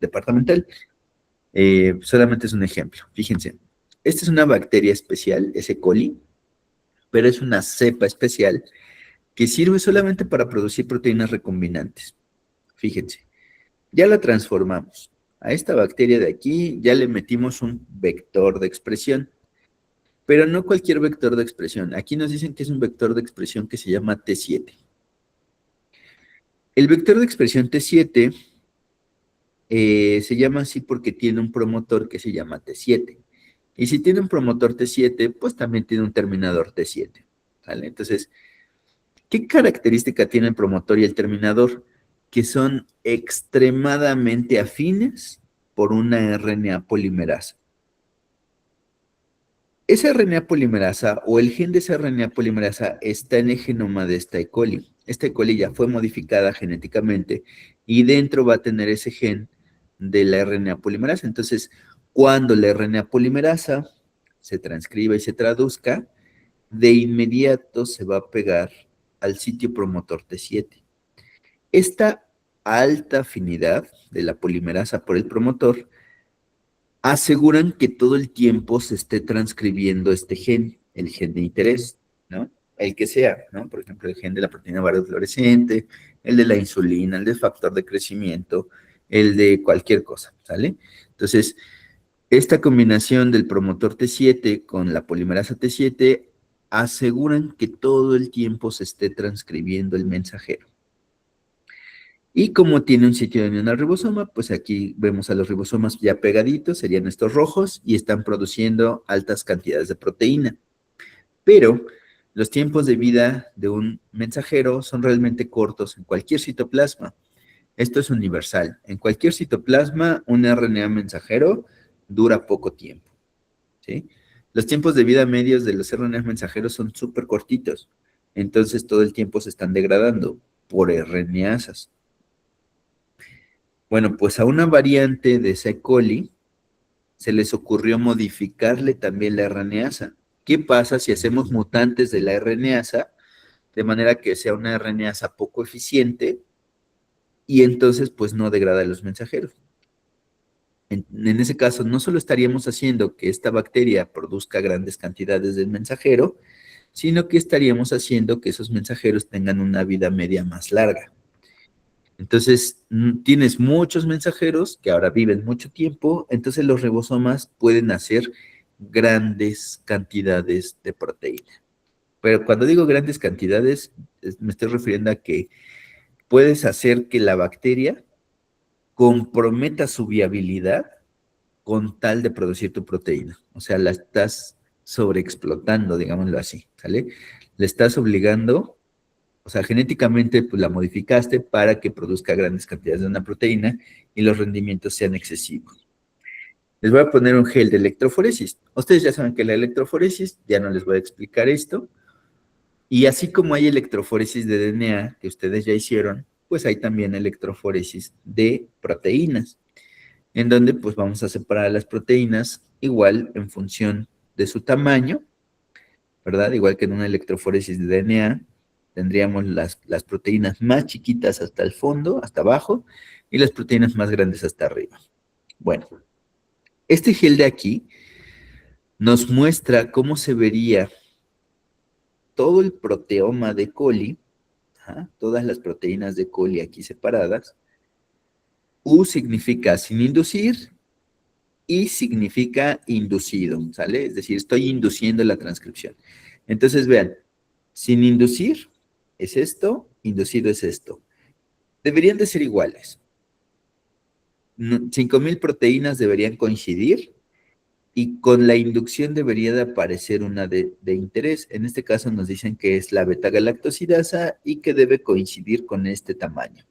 departamental, solamente es un ejemplo. Fíjense, esta es una bacteria especial, es E. coli, pero es una cepa especial que sirve solamente para producir proteínas recombinantes. Fíjense, ya la transformamos. A esta bacteria de aquí ya le metimos un vector de expresión, pero no cualquier vector de expresión. Aquí nos dicen que es un vector de expresión que se llama T7. El vector de expresión T7 se llama así porque tiene un promotor que se llama T7. Y si tiene un promotor T7, pues también tiene un terminador T7. ¿Vale? Entonces, ¿qué característica tiene el promotor y el terminador? Que son extremadamente afines por una RNA polimerasa. Esa RNA polimerasa o el gen de esa RNA polimerasa está en el genoma de esta E. coli. Esta E. coli ya fue modificada genéticamente y dentro va a tener ese gen de la RNA polimerasa. Entonces, cuando la RNA polimerasa se transcriba y se traduzca, de inmediato se va a pegar al sitio promotor T7. Esta alta afinidad de la polimerasa por el promotor aseguran que todo el tiempo se esté transcribiendo este gen, el gen de interés, ¿no? El que sea, ¿no? Por ejemplo, el gen de la proteína variofluorescente, el de la insulina, el del factor de crecimiento, el de cualquier cosa, ¿sale? Entonces, esta combinación del promotor T7 con la polimerasa T7 aseguran que todo el tiempo se esté transcribiendo el mensajero. Y como tiene un sitio de unión al ribosoma, pues aquí vemos a los ribosomas ya pegaditos, serían estos rojos, y están produciendo altas cantidades de proteína. Pero los tiempos de vida de un mensajero son realmente cortos en cualquier citoplasma. Esto es universal. En cualquier citoplasma, un RNA mensajero dura poco tiempo, ¿sí? Los tiempos de vida medios de los RNA mensajeros son súper cortitos. Entonces, todo el tiempo se están degradando por RNAsas. Bueno, pues a una variante de esa E. coli se les ocurrió modificarle también la RNasa. ¿Qué pasa si hacemos mutantes de la RNasa de manera que sea una RNasa poco eficiente y entonces pues no degrada los mensajeros? En ese caso, no solo estaríamos haciendo que esta bacteria produzca grandes cantidades de mensajero, sino que estaríamos haciendo que esos mensajeros tengan una vida media más larga. Entonces, tienes muchos mensajeros que ahora viven mucho tiempo, entonces los ribosomas pueden hacer grandes cantidades de proteína. Pero cuando digo grandes cantidades, me estoy refiriendo a que puedes hacer que la bacteria comprometa su viabilidad con tal de producir tu proteína. O sea, la estás sobreexplotando, digámoslo así, ¿sale? Le estás obligando, o sea, genéticamente pues, la modificaste para que produzca grandes cantidades de una proteína y los rendimientos sean excesivos. Les voy a poner un gel de electroforesis. Ustedes ya saben que la electroforesis, ya no les voy a explicar esto. Y así como hay electroforesis de DNA, que ustedes ya hicieron, pues hay también electroforesis de proteínas, en donde pues vamos a separar las proteínas igual en función de su tamaño, ¿verdad? Igual que en una electroforesis de DNA, tendríamos las proteínas más chiquitas hasta el fondo, hasta abajo, y las proteínas más grandes hasta arriba. Bueno, este gel de aquí nos muestra cómo se vería todo el proteoma de coli, todas las proteínas de coli aquí separadas. U significa sin inducir y significa inducido, ¿sale? Es decir, estoy induciendo la transcripción. Entonces, vean, sin inducir es esto, inducido es esto. Deberían de ser iguales. 5,000 proteínas deberían coincidir y con la inducción debería de aparecer una de interés. En este caso nos dicen que es la beta-galactosidasa y que debe coincidir con este tamaño.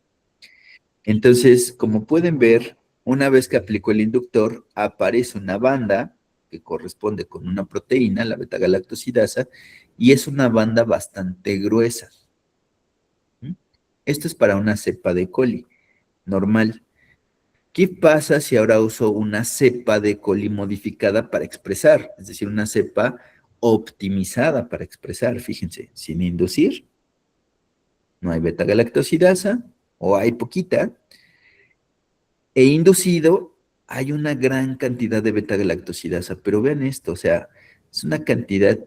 Entonces, como pueden ver, una vez que aplicó el inductor, aparece una banda que corresponde con una proteína, la beta-galactosidasa, y es una banda bastante gruesa. Esto es para una cepa de coli normal. ¿Qué pasa si ahora uso una cepa de coli modificada para expresar? Es decir, una cepa optimizada para expresar. Fíjense, sin inducir, no hay beta-galactosidasa, o hay poquita, e inducido, hay una gran cantidad de beta-galactosidasa. Pero vean esto, o sea, es una cantidad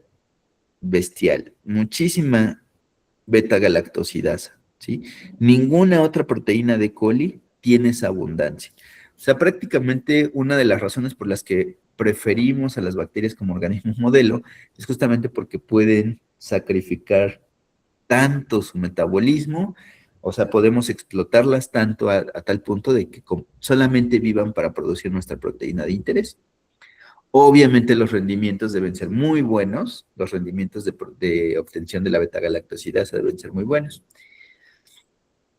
bestial, muchísima beta-galactosidasa, ¿sí? Ninguna otra proteína de coli tiene esa abundancia. O sea, prácticamente una de las razones por las que preferimos a las bacterias como organismos modelo es justamente porque pueden sacrificar tanto su metabolismo, o sea, podemos explotarlas tanto a tal punto de que solamente vivan para producir nuestra proteína de interés. Obviamente los rendimientos deben ser muy buenos, los rendimientos de obtención de la beta-galactosidasa deben ser muy buenos.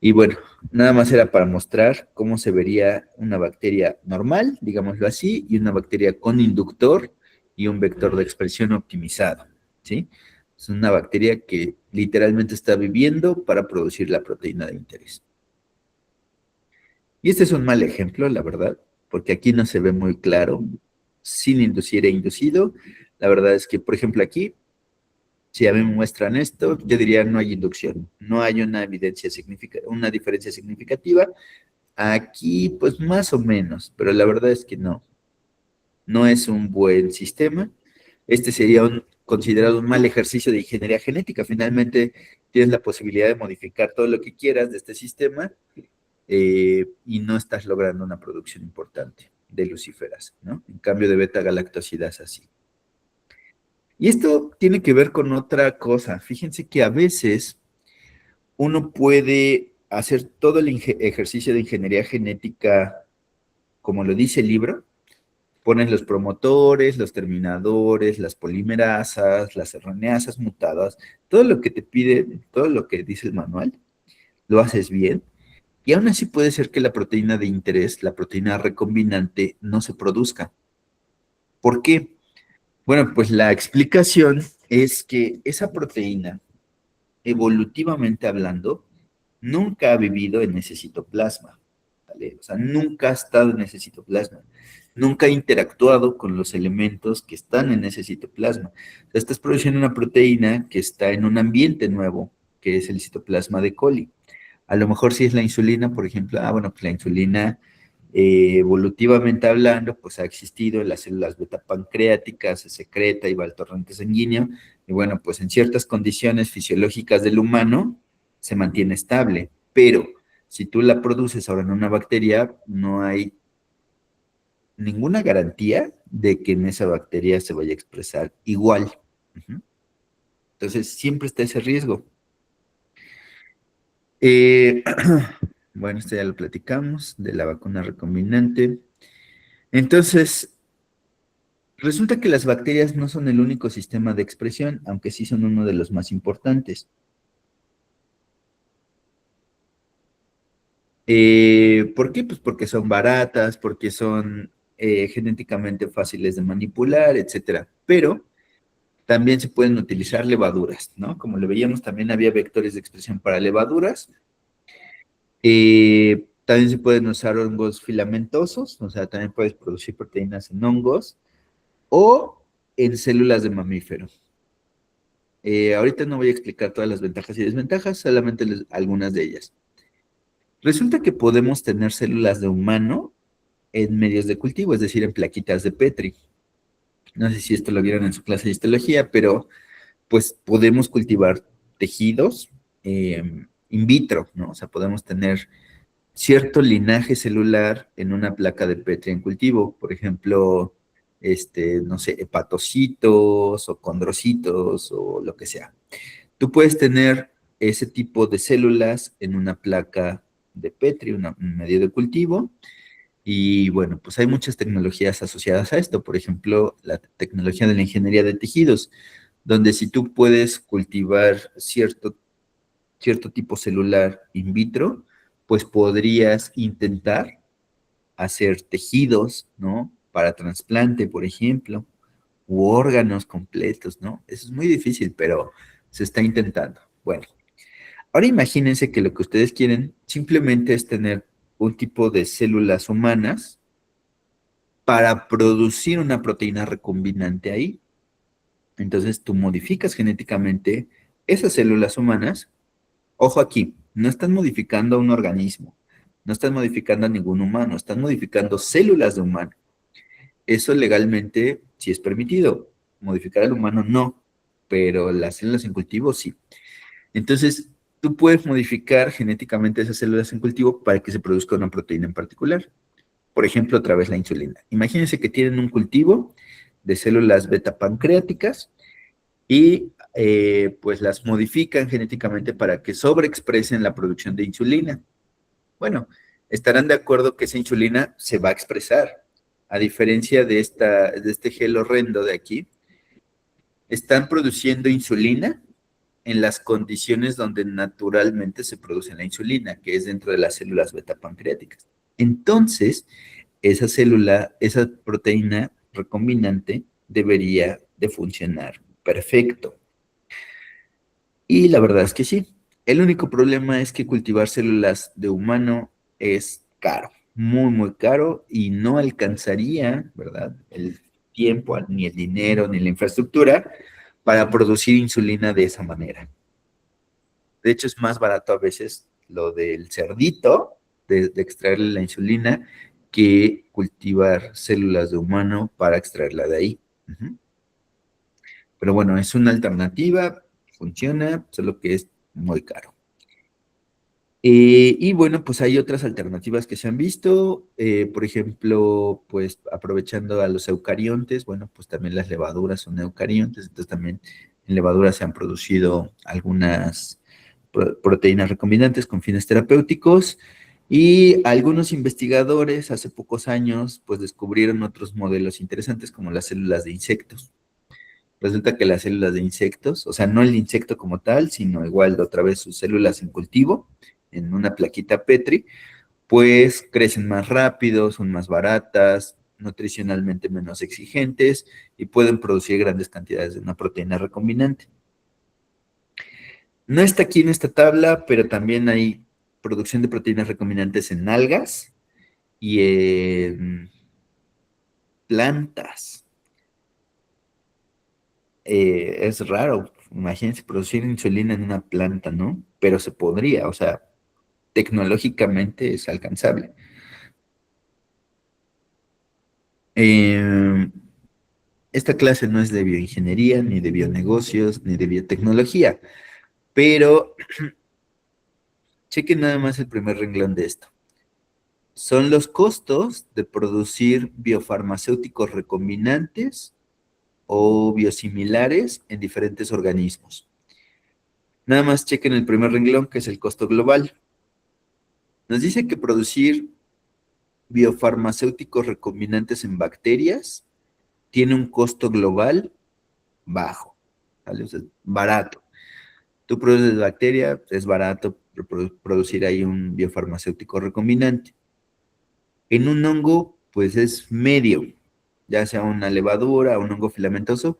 Y bueno, nada más era para mostrar cómo se vería una bacteria normal, digámoslo así, y una bacteria con inductor y un vector de expresión optimizado, ¿sí? Es una bacteria que literalmente está viviendo para producir la proteína de interés. Y este es un mal ejemplo, la verdad, porque aquí no se ve muy claro, sin inducir e inducido. La verdad es que, por ejemplo, aquí, si a mí me muestran esto, yo diría no hay inducción, no hay una evidencia significativa, una diferencia significativa. Aquí, pues más o menos, pero la verdad es que no. No es un buen sistema. Este sería considerado un mal ejercicio de ingeniería genética. Finalmente, tienes la posibilidad de modificar todo lo que quieras de este sistema y no estás logrando una producción importante de lucíferas, ¿no? En cambio de beta-galactosidasa, sí. Y esto tiene que ver con otra cosa. Fíjense que a veces uno puede hacer todo el ejercicio de ingeniería genética, como lo dice el libro. Ponen los promotores, los terminadores, las polimerasas, las RNasas mutadas, todo lo que te pide, todo lo que dice el manual, lo haces bien. Y aún así puede ser que la proteína de interés, la proteína recombinante, no se produzca. ¿Por qué? Bueno, pues la explicación es que esa proteína, evolutivamente hablando, nunca ha vivido en ese citoplasma, ¿vale? O sea, nunca ha estado en ese citoplasma, nunca ha interactuado con los elementos que están en ese citoplasma. O sea, estás produciendo una proteína que está en un ambiente nuevo, que es el citoplasma de coli. A lo mejor si es la insulina, por ejemplo, bueno, pues la insulina, evolutivamente hablando, pues ha existido en las células beta-pancreáticas, se secreta y va al torrente sanguíneo, y bueno, pues en ciertas condiciones fisiológicas del humano se mantiene estable, pero si tú la produces ahora en una bacteria, no hay ninguna garantía de que en esa bacteria se vaya a expresar igual. Entonces, siempre está ese riesgo. Bueno, esto ya lo platicamos, de la vacuna recombinante. Entonces, resulta que las bacterias no son el único sistema de expresión, aunque sí son uno de los más importantes. ¿Por qué? Pues porque son baratas, porque son genéticamente fáciles de manipular, etcétera. Pero también se pueden utilizar levaduras, ¿no? Como lo veíamos, también había vectores de expresión para levaduras. También se pueden usar hongos filamentosos, o sea, también puedes producir proteínas en hongos o en células de mamíferos. Ahorita no voy a explicar todas las ventajas y desventajas, solamente algunas de ellas. Resulta que podemos tener células de humano en medios de cultivo, es decir, en plaquitas de Petri. No sé si esto lo vieron en su clase de histología, pero pues podemos cultivar tejidos in vitro, ¿no? O sea, podemos tener cierto linaje celular en una placa de Petri en cultivo, por ejemplo, no sé, hepatocitos o condrocitos o lo que sea. Tú puedes tener ese tipo de células en una placa de Petri, un medio de cultivo, y bueno, pues hay muchas tecnologías asociadas a esto, por ejemplo, la tecnología de la ingeniería de tejidos, donde si tú puedes cultivar cierto tipo celular in vitro, pues podrías intentar hacer tejidos, ¿no? Para trasplante, por ejemplo, u órganos completos, ¿no? Eso es muy difícil, pero se está intentando. Bueno, ahora imagínense que lo que ustedes quieren simplemente es tener un tipo de células humanas para producir una proteína recombinante ahí. Entonces tú modificas genéticamente esas células humanas. Ojo aquí, no están modificando a un organismo, no están modificando a ningún humano, están modificando células de humano. Eso legalmente sí es permitido. Modificar al humano no, pero las células en cultivo sí. Entonces, tú puedes modificar genéticamente esas células en cultivo para que se produzca una proteína en particular. Por ejemplo, a través de la insulina. Imagínense que tienen un cultivo de células beta pancreáticas y pues las modifican genéticamente para que sobreexpresen la producción de insulina. Bueno, estarán de acuerdo que esa insulina se va a expresar. A diferencia de este gel horrendo de aquí, están produciendo insulina en las condiciones donde naturalmente se produce la insulina, que es dentro de las células beta pancreáticas. Entonces, esa proteína recombinante debería de funcionar perfecto. Y la verdad es que sí. El único problema es que cultivar células de humano es caro, muy, muy caro y no alcanzaría, ¿verdad? El tiempo, ni el dinero, ni la infraestructura para producir insulina de esa manera. De hecho, es más barato a veces lo del cerdito, de extraerle la insulina, que cultivar células de humano para extraerla de ahí. Pero bueno, es una alternativa, funciona, solo que es muy caro. Y bueno, pues hay otras alternativas que se han visto, por ejemplo, pues aprovechando a los eucariontes, bueno, pues también las levaduras son eucariontes, entonces también en levaduras se han producido algunas proteínas recombinantes con fines terapéuticos y algunos investigadores hace pocos años pues descubrieron otros modelos interesantes como las células de insectos. Resulta que las células de insectos, o sea, no el insecto como tal, sino igual de otra vez sus células en cultivo, en una plaquita Petri, pues crecen más rápido, son más baratas, nutricionalmente menos exigentes y pueden producir grandes cantidades de una proteína recombinante. No está aquí en esta tabla, pero también hay producción de proteínas recombinantes en algas y en plantas. Es raro, imagínense producir insulina en una planta, ¿no? Pero se podría, o sea, tecnológicamente es alcanzable. Esta clase no es de bioingeniería, ni de bionegocios, ni de biotecnología, pero chequen nada más el primer renglón de esto. Son los costos de producir biofarmacéuticos recombinantes o biosimilares en diferentes organismos. Nada más chequen el primer renglón, que es el costo global. Nos dice que producir biofarmacéuticos recombinantes en bacterias tiene un costo global bajo, ¿vale? O sea, barato. Tú produces bacteria, es barato producir ahí un biofarmacéutico recombinante. En un hongo, pues es medio, ya sea una levadura o un hongo filamentoso,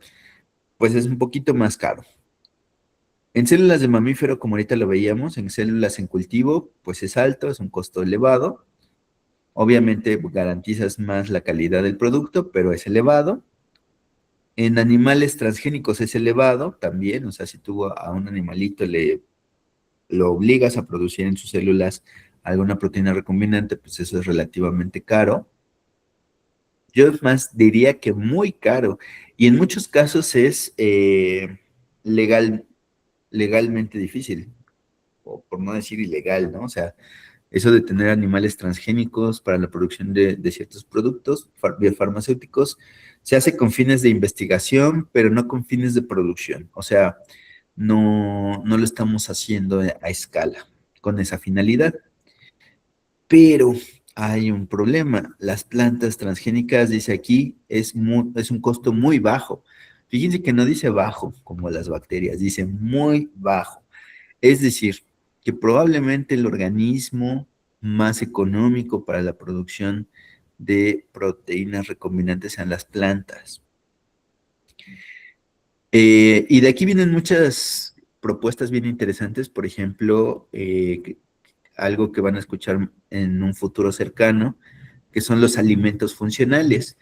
pues es un poquito más caro. En células de mamífero, como ahorita lo veíamos, en células en cultivo, pues es alto, es un costo elevado. Obviamente garantizas más la calidad del producto, pero es elevado. En animales transgénicos es elevado también, o sea, si tú a un animalito lo obligas a producir en sus células alguna proteína recombinante, pues eso es relativamente caro. Yo más diría que muy caro. Y en muchos casos es legalmente difícil, o por no decir ilegal, ¿no? O sea, eso de tener animales transgénicos para la producción de ciertos productos biofarmacéuticos se hace con fines de investigación, pero no con fines de producción. O sea, no lo estamos haciendo a escala con esa finalidad. Pero hay un problema. Las plantas transgénicas, dice aquí, es un costo muy bajo. Fíjense que no dice bajo como las bacterias, dice muy bajo. Es decir, que probablemente el organismo más económico para la producción de proteínas recombinantes sean las plantas. Y de aquí vienen muchas propuestas bien interesantes, por ejemplo, algo que van a escuchar en un futuro cercano, que son los alimentos funcionales.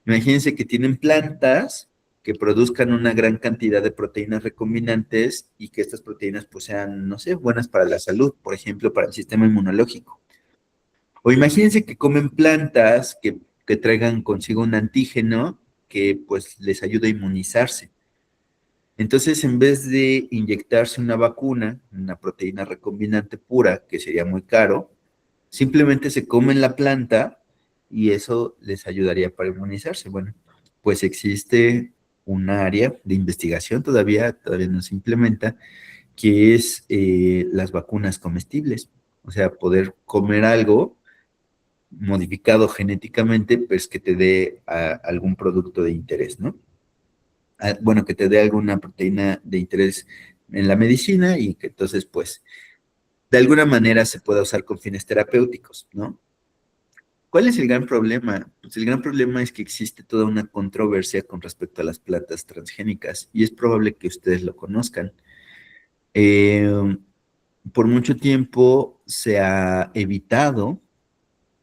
Imagínense que tienen plantas que produzcan una gran cantidad de proteínas recombinantes y que estas proteínas pues sean, no sé, buenas para la salud, por ejemplo, para el sistema inmunológico. O imagínense que comen plantas que traigan consigo un antígeno que pues les ayude a inmunizarse. Entonces, en vez de inyectarse una vacuna, una proteína recombinante pura, que sería muy caro, simplemente se comen la planta y eso les ayudaría para inmunizarse. Bueno, pues existe un área de investigación, todavía no se implementa, que es las vacunas comestibles. O sea, poder comer algo modificado genéticamente, pues que te dé algún producto de interés, ¿no? Bueno, que te dé alguna proteína de interés en la medicina y que entonces, pues, de alguna manera se pueda usar con fines terapéuticos, ¿no? ¿Cuál es el gran problema? Pues el gran problema es que existe toda una controversia con respecto a las plantas transgénicas y es probable que ustedes lo conozcan. Eh, por mucho tiempo se ha evitado,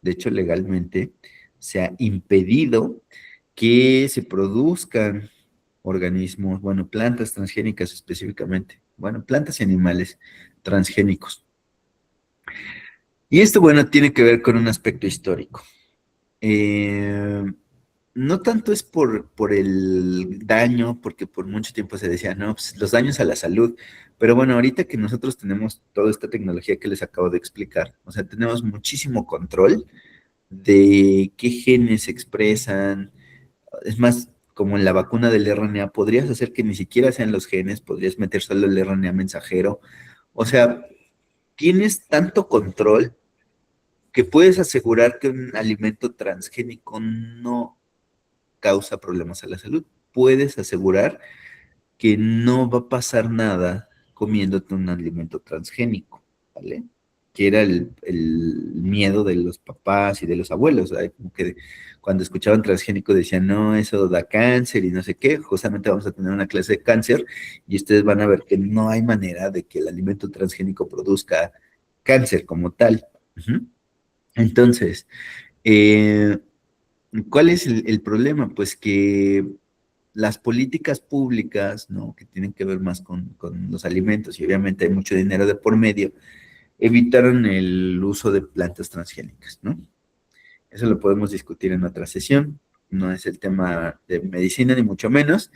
de hecho legalmente, se ha impedido que se produzcan organismos, bueno, plantas transgénicas específicamente, bueno, plantas y animales transgénicos. Y esto, bueno, tiene que ver con un aspecto histórico. No tanto es por el daño, porque por mucho tiempo se decía, no, pues los daños a la salud, pero bueno, ahorita que nosotros tenemos toda esta tecnología que les acabo de explicar, o sea, tenemos muchísimo control de qué genes se expresan, es más, como en la vacuna del RNA, podrías hacer que ni siquiera sean los genes, podrías meter solo el RNA mensajero, o sea, tienes tanto control que puedes asegurar que un alimento transgénico no causa problemas a la salud. Puedes asegurar que no va a pasar nada comiéndote un alimento transgénico, ¿vale? Que era el miedo de los papás y de los abuelos, ¿verdad? Como que cuando escuchaban transgénico decían, no, eso da cáncer y no sé qué, justamente vamos a tener una clase de cáncer y ustedes van a ver que no hay manera de que el alimento transgénico produzca cáncer como tal. Uh-huh. Entonces, eh, ¿cuál es el problema? Pues que las políticas públicas, ¿no? Que tienen que ver más con los alimentos y obviamente hay mucho dinero de por medio, evitaron el uso de plantas transgénicas, ¿no? Eso lo podemos discutir en otra sesión, no es el tema de medicina ni mucho menos,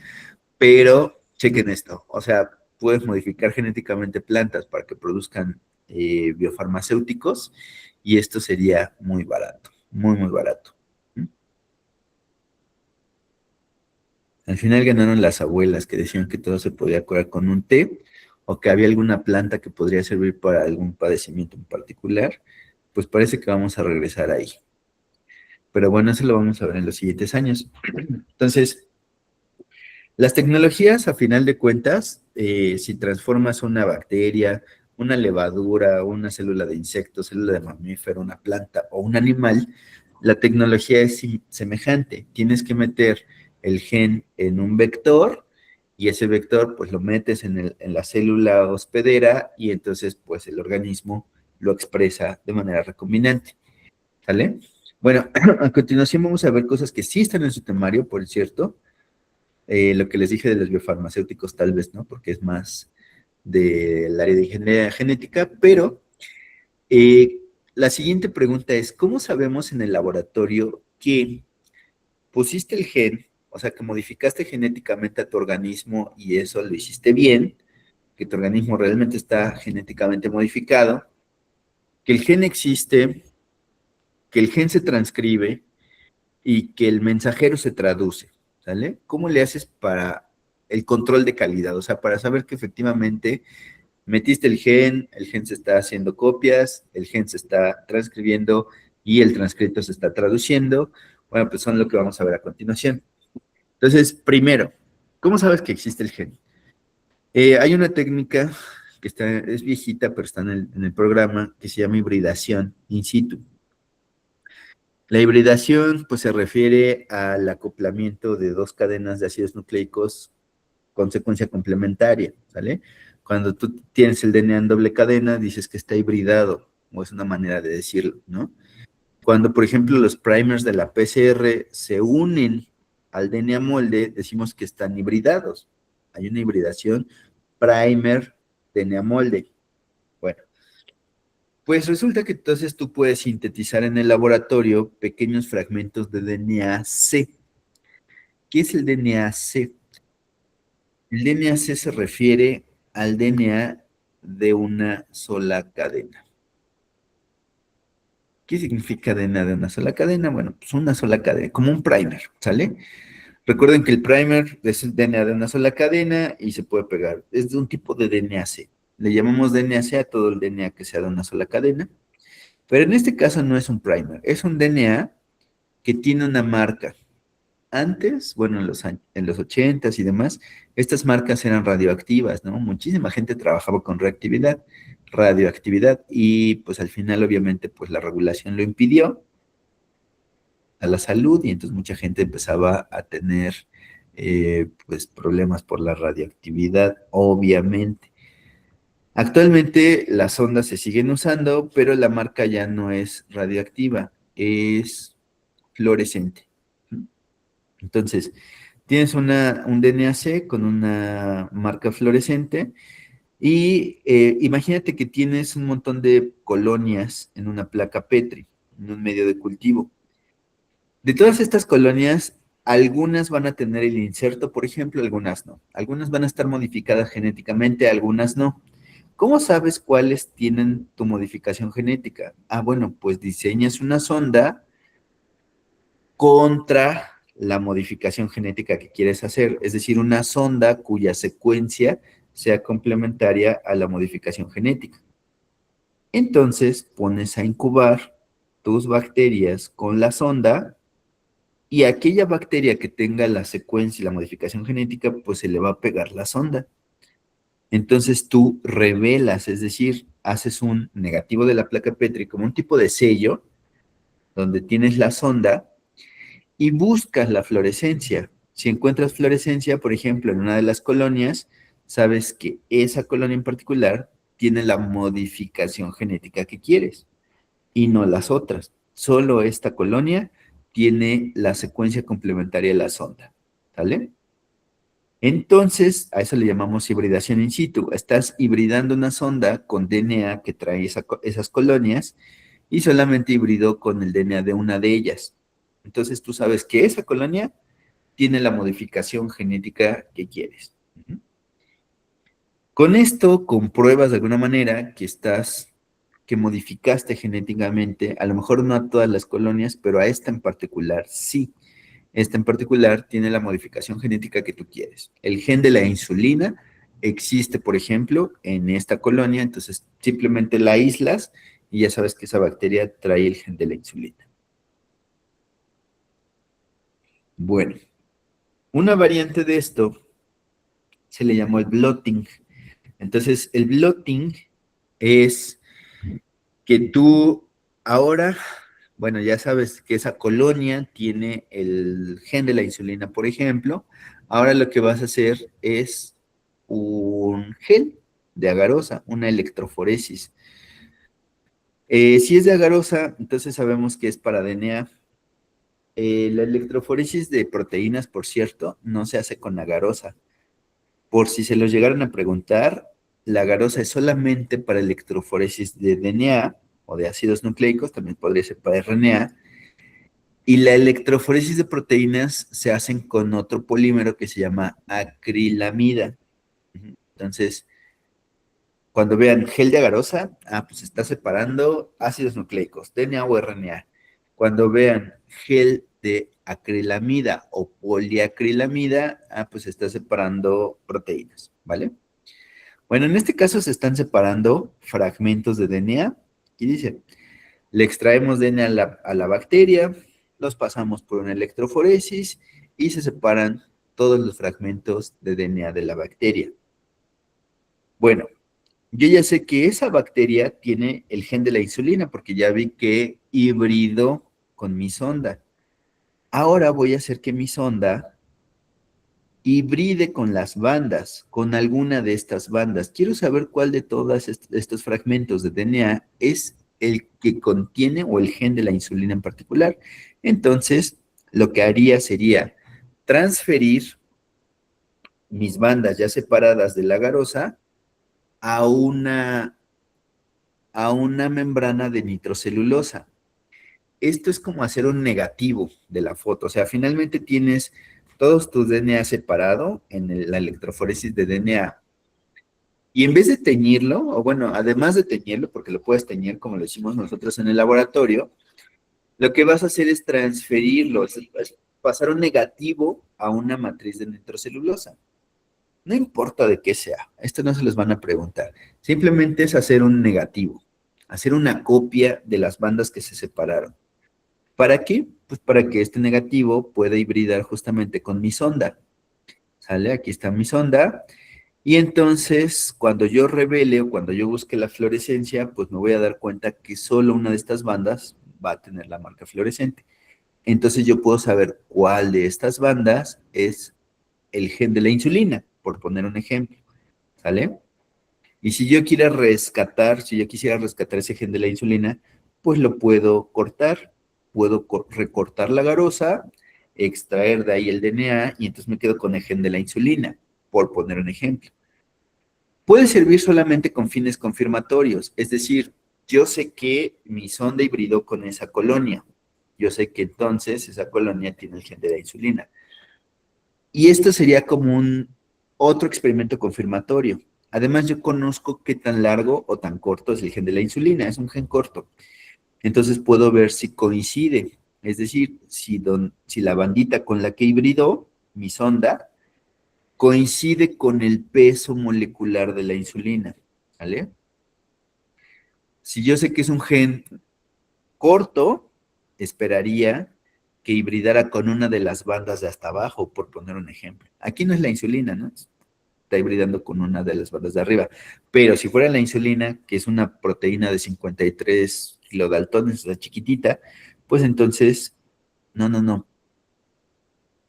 pero chequen esto, o sea, puedes modificar genéticamente plantas para que produzcan biofarmacéuticos y esto sería muy barato, muy, muy barato. Al final ganaron las abuelas que decían que todo se podía curar con un té o que había alguna planta que podría servir para algún padecimiento en particular. Pues parece que vamos a regresar ahí. Pero bueno, eso lo vamos a ver en los siguientes años. Entonces, las tecnologías, a final de cuentas, si transformas una bacteria, una levadura, una célula de insecto, célula de mamífero, una planta o un animal, la tecnología es semejante. Tienes que meter el gen en un vector y ese vector pues lo metes en la célula hospedera y entonces pues el organismo lo expresa de manera recombinante. ¿Sale? Bueno, a continuación vamos a ver cosas que sí están en su temario, por cierto. Lo que les dije de los biofarmacéuticos tal vez, ¿no? Porque es más del área de ingeniería genética, pero la siguiente pregunta es, ¿cómo sabemos en el laboratorio que pusiste el gen o sea, que modificaste genéticamente a tu organismo y eso lo hiciste bien, que tu organismo realmente está genéticamente modificado, que el gen existe, que el gen se transcribe y que el mensajero se traduce, ¿sale? ¿Cómo le haces para el control de calidad? O sea, para saber que efectivamente metiste el gen se está haciendo copias, el gen se está transcribiendo y el transcrito se está traduciendo. Bueno, pues son lo que vamos a ver a continuación. Entonces, primero, ¿cómo sabes que existe el gen? Hay una técnica que es viejita, pero está en el programa, que se llama hibridación in situ. La hibridación, pues, se refiere al acoplamiento de dos cadenas de ácidos nucleicos con secuencia complementaria, ¿sale? Cuando tú tienes el DNA en doble cadena, dices que está hibridado, o es una manera de decirlo, ¿no? Cuando, por ejemplo, los primers de la PCR se unen al DNA molde, decimos que están hibridados. Hay una hibridación primer-DNA molde. Bueno, pues resulta que entonces tú puedes sintetizar en el laboratorio pequeños fragmentos de DNA-C. ¿Qué es el DNA-C? El DNA-C se refiere al DNA de una sola cadena. ¿Qué significa DNA de una sola cadena? Bueno, pues una sola cadena, como un primer, ¿sale? Recuerden que el primer es el DNA de una sola cadena y se puede pegar. Es de un tipo de DNA-C. Le llamamos DNA-C a todo el DNA que sea de una sola cadena. Pero en este caso no es un primer, es un DNA que tiene una marca. Antes, bueno, en los 80s y demás, estas marcas eran radioactivas, ¿no? Muchísima gente trabajaba con radioactividad, y pues al final, obviamente, pues la regulación lo impidió a la salud, y entonces mucha gente empezaba a tener, pues, problemas por la radioactividad, obviamente. Actualmente las ondas se siguen usando, pero la marca ya no es radioactiva, es fluorescente. Entonces, tienes un DNA-C con una marca fluorescente y imagínate que tienes un montón de colonias en una placa Petri, en un medio de cultivo. De todas estas colonias, algunas van a tener el inserto, por ejemplo, algunas no. Algunas van a estar modificadas genéticamente, algunas no. ¿Cómo sabes cuáles tienen tu modificación genética? Ah, bueno, pues diseñas una sonda contra la modificación genética que quieres hacer, es decir, una sonda cuya secuencia sea complementaria a la modificación genética. Entonces, pones a incubar tus bacterias con la sonda y aquella bacteria que tenga la secuencia y la modificación genética, pues se le va a pegar la sonda. Entonces tú revelas, es decir, haces un negativo de la placa Petri como un tipo de sello donde tienes la sonda y buscas la fluorescencia. Si encuentras fluorescencia, por ejemplo, en una de las colonias, sabes que esa colonia en particular tiene la modificación genética que quieres y no las otras. Solo esta colonia tiene la secuencia complementaria de la sonda, ¿sale? Entonces, a eso le llamamos hibridación in situ. Estás hibridando una sonda con DNA que trae esas colonias y solamente hibridó con el DNA de una de ellas. Entonces, tú sabes que esa colonia tiene la modificación genética que quieres. Con esto compruebas de alguna manera que modificaste genéticamente, a lo mejor no a todas las colonias, pero a esta en particular sí. Esta en particular tiene la modificación genética que tú quieres. El gen de la insulina existe, por ejemplo, en esta colonia, entonces simplemente la aíslas y ya sabes que esa bacteria trae el gen de la insulina. Bueno, una variante de esto se le llamó el blotting. Entonces, el blotting es que tú ahora, bueno, ya sabes que esa colonia tiene el gen de la insulina, por ejemplo. Ahora lo que vas a hacer es un gel de agarosa, una electroforesis. Si es de agarosa, entonces sabemos que es para DNA. La electroforesis de proteínas, por cierto, no se hace con agarosa. Por si se los llegaran a preguntar, la agarosa es solamente para electroforesis de DNA o de ácidos nucleicos, también podría ser para RNA, Y la electroforesis de proteínas se hacen con otro polímero que se llama acrilamida. Entonces, cuando vean gel de agarosa, pues está separando ácidos nucleicos, DNA o RNA. Cuando vean gel de acrilamida o poliacrilamida, pues está separando proteínas, ¿vale? Bueno, en este caso se están separando fragmentos de DNA y dice, le extraemos DNA a la bacteria, los pasamos por una electroforesis y se separan todos los fragmentos de DNA de la bacteria. Bueno, yo ya sé que esa bacteria tiene el gen de la insulina porque ya vi que hibridó con mi sonda. Ahora voy a hacer que mi sonda hibride con las bandas, con alguna de estas bandas. Quiero saber cuál de todos estos fragmentos de DNA es el que contiene o el gen de la insulina en particular. Entonces, lo que haría sería transferir mis bandas ya separadas de la agarosa a una membrana de nitrocelulosa. Esto es como hacer un negativo de la foto. O sea, finalmente tienes todos tus DNA separado en la electroforesis de DNA. Y en vez de teñirlo, o bueno, además de teñirlo, porque lo puedes teñir como lo hicimos nosotros en el laboratorio, lo que vas a hacer es transferirlo, es pasar un negativo a una matriz de nitrocelulosa. No importa de qué sea, esto no se les van a preguntar. Simplemente es hacer un negativo, hacer una copia de las bandas que se separaron. ¿Para qué? Pues para que este negativo pueda hibridar justamente con mi sonda. ¿Sale? Aquí está mi sonda. Y entonces, cuando yo revele o cuando yo busque la fluorescencia, pues me voy a dar cuenta que solo una de estas bandas va a tener la marca fluorescente. Entonces yo puedo saber cuál de estas bandas es el gen de la insulina, por poner un ejemplo. ¿Sale? Y si yo quisiera rescatar ese gen de la insulina, pues lo puedo cortar. Puedo recortar la agarosa, extraer de ahí el DNA y entonces me quedo con el gen de la insulina, por poner un ejemplo. Puede servir solamente con fines confirmatorios, es decir, yo sé que mi sonda hibridó con esa colonia. Yo sé que entonces esa colonia tiene el gen de la insulina. Y esto sería como otro experimento confirmatorio. Además, yo conozco qué tan largo o tan corto es el gen de la insulina. Es un gen corto. Entonces puedo ver si coincide. Es decir, si la bandita con la que hibridó mi sonda coincide con el peso molecular de la insulina. ¿Vale? Si yo sé que es un gen corto, esperaría que hibridara con una de las bandas de hasta abajo, por poner un ejemplo. Aquí no es la insulina, ¿no? Está hibridando con una de las bandas de arriba. Pero si fuera la insulina, que es una proteína de 53 kilodaltones, o sea, chiquitita, pues entonces, no.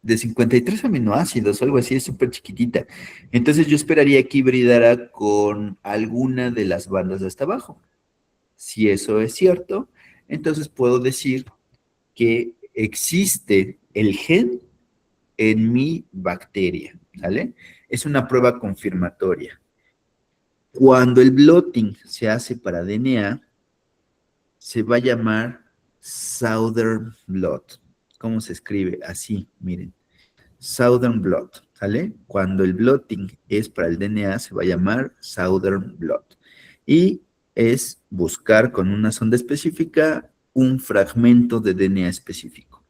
De 53 aminoácidos o algo así, es súper chiquitita. Entonces yo esperaría que hibridara con alguna de las bandas de hasta abajo. Si eso es cierto, entonces puedo decir que existe el gen en mi bacteria, ¿sale? Es una prueba confirmatoria. Cuando el blotting se hace para DNA, se va a llamar Southern blot. ¿Cómo se escribe? Así, miren. Southern blot, ¿sale? Cuando el blotting es para el DNA, se va a llamar Southern blot. Y es buscar con una sonda específica un fragmento de DNA específico.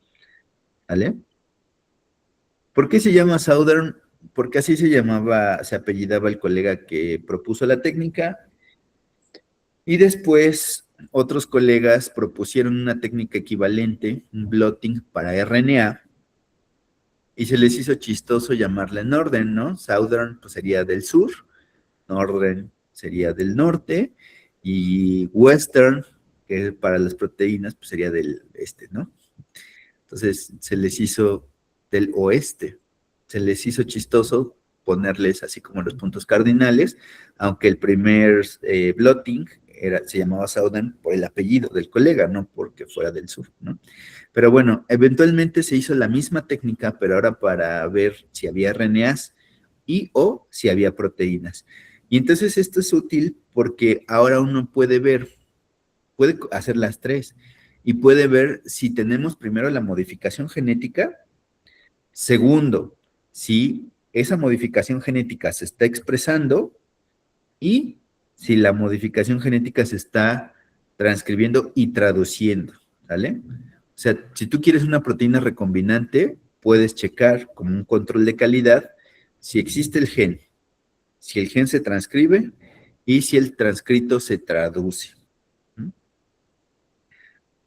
¿Vale? ¿Por qué se llama Southern? Porque así se apellidaba el colega que propuso la técnica. Y después otros colegas propusieron una técnica equivalente, un blotting para RNA, y se les hizo chistoso llamarla Northern, ¿no? Southern pues sería del sur, Northern sería del norte, y Western, que para las proteínas, pues sería del este, ¿no? Entonces se les hizo del oeste, se les hizo chistoso ponerles así como los puntos cardinales, aunque el primer blotting se llamaba Southern por el apellido del colega, no porque fuera del sur, ¿no? Pero bueno, eventualmente se hizo la misma técnica, pero ahora para ver si había RNAs o si había proteínas. Y entonces esto es útil porque ahora uno puede hacer las tres. y puede ver si tenemos primero la modificación genética, segundo, si esa modificación genética se está expresando y si la modificación genética se está transcribiendo y traduciendo, ¿vale? O sea, si tú quieres una proteína recombinante, puedes checar como un control de calidad si existe el gen, si el gen se transcribe y si el transcrito se traduce.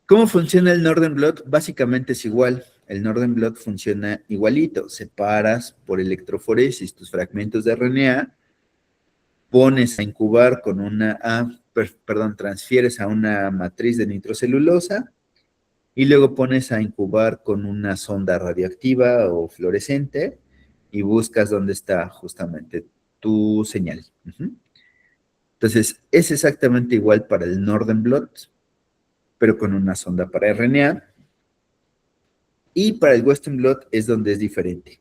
¿Cómo funciona el Northern Blot? Básicamente es igual. El Northern Blot funciona igualito. Separas por electroforesis tus fragmentos de RNA, pones a incubar con transfieres a una matriz de nitrocelulosa y luego pones a incubar con una sonda radioactiva o fluorescente y buscas dónde está justamente tu señal. Entonces, es exactamente igual para el Northern Blot, pero con una sonda para RNA. Y para el Western Blot es donde es diferente.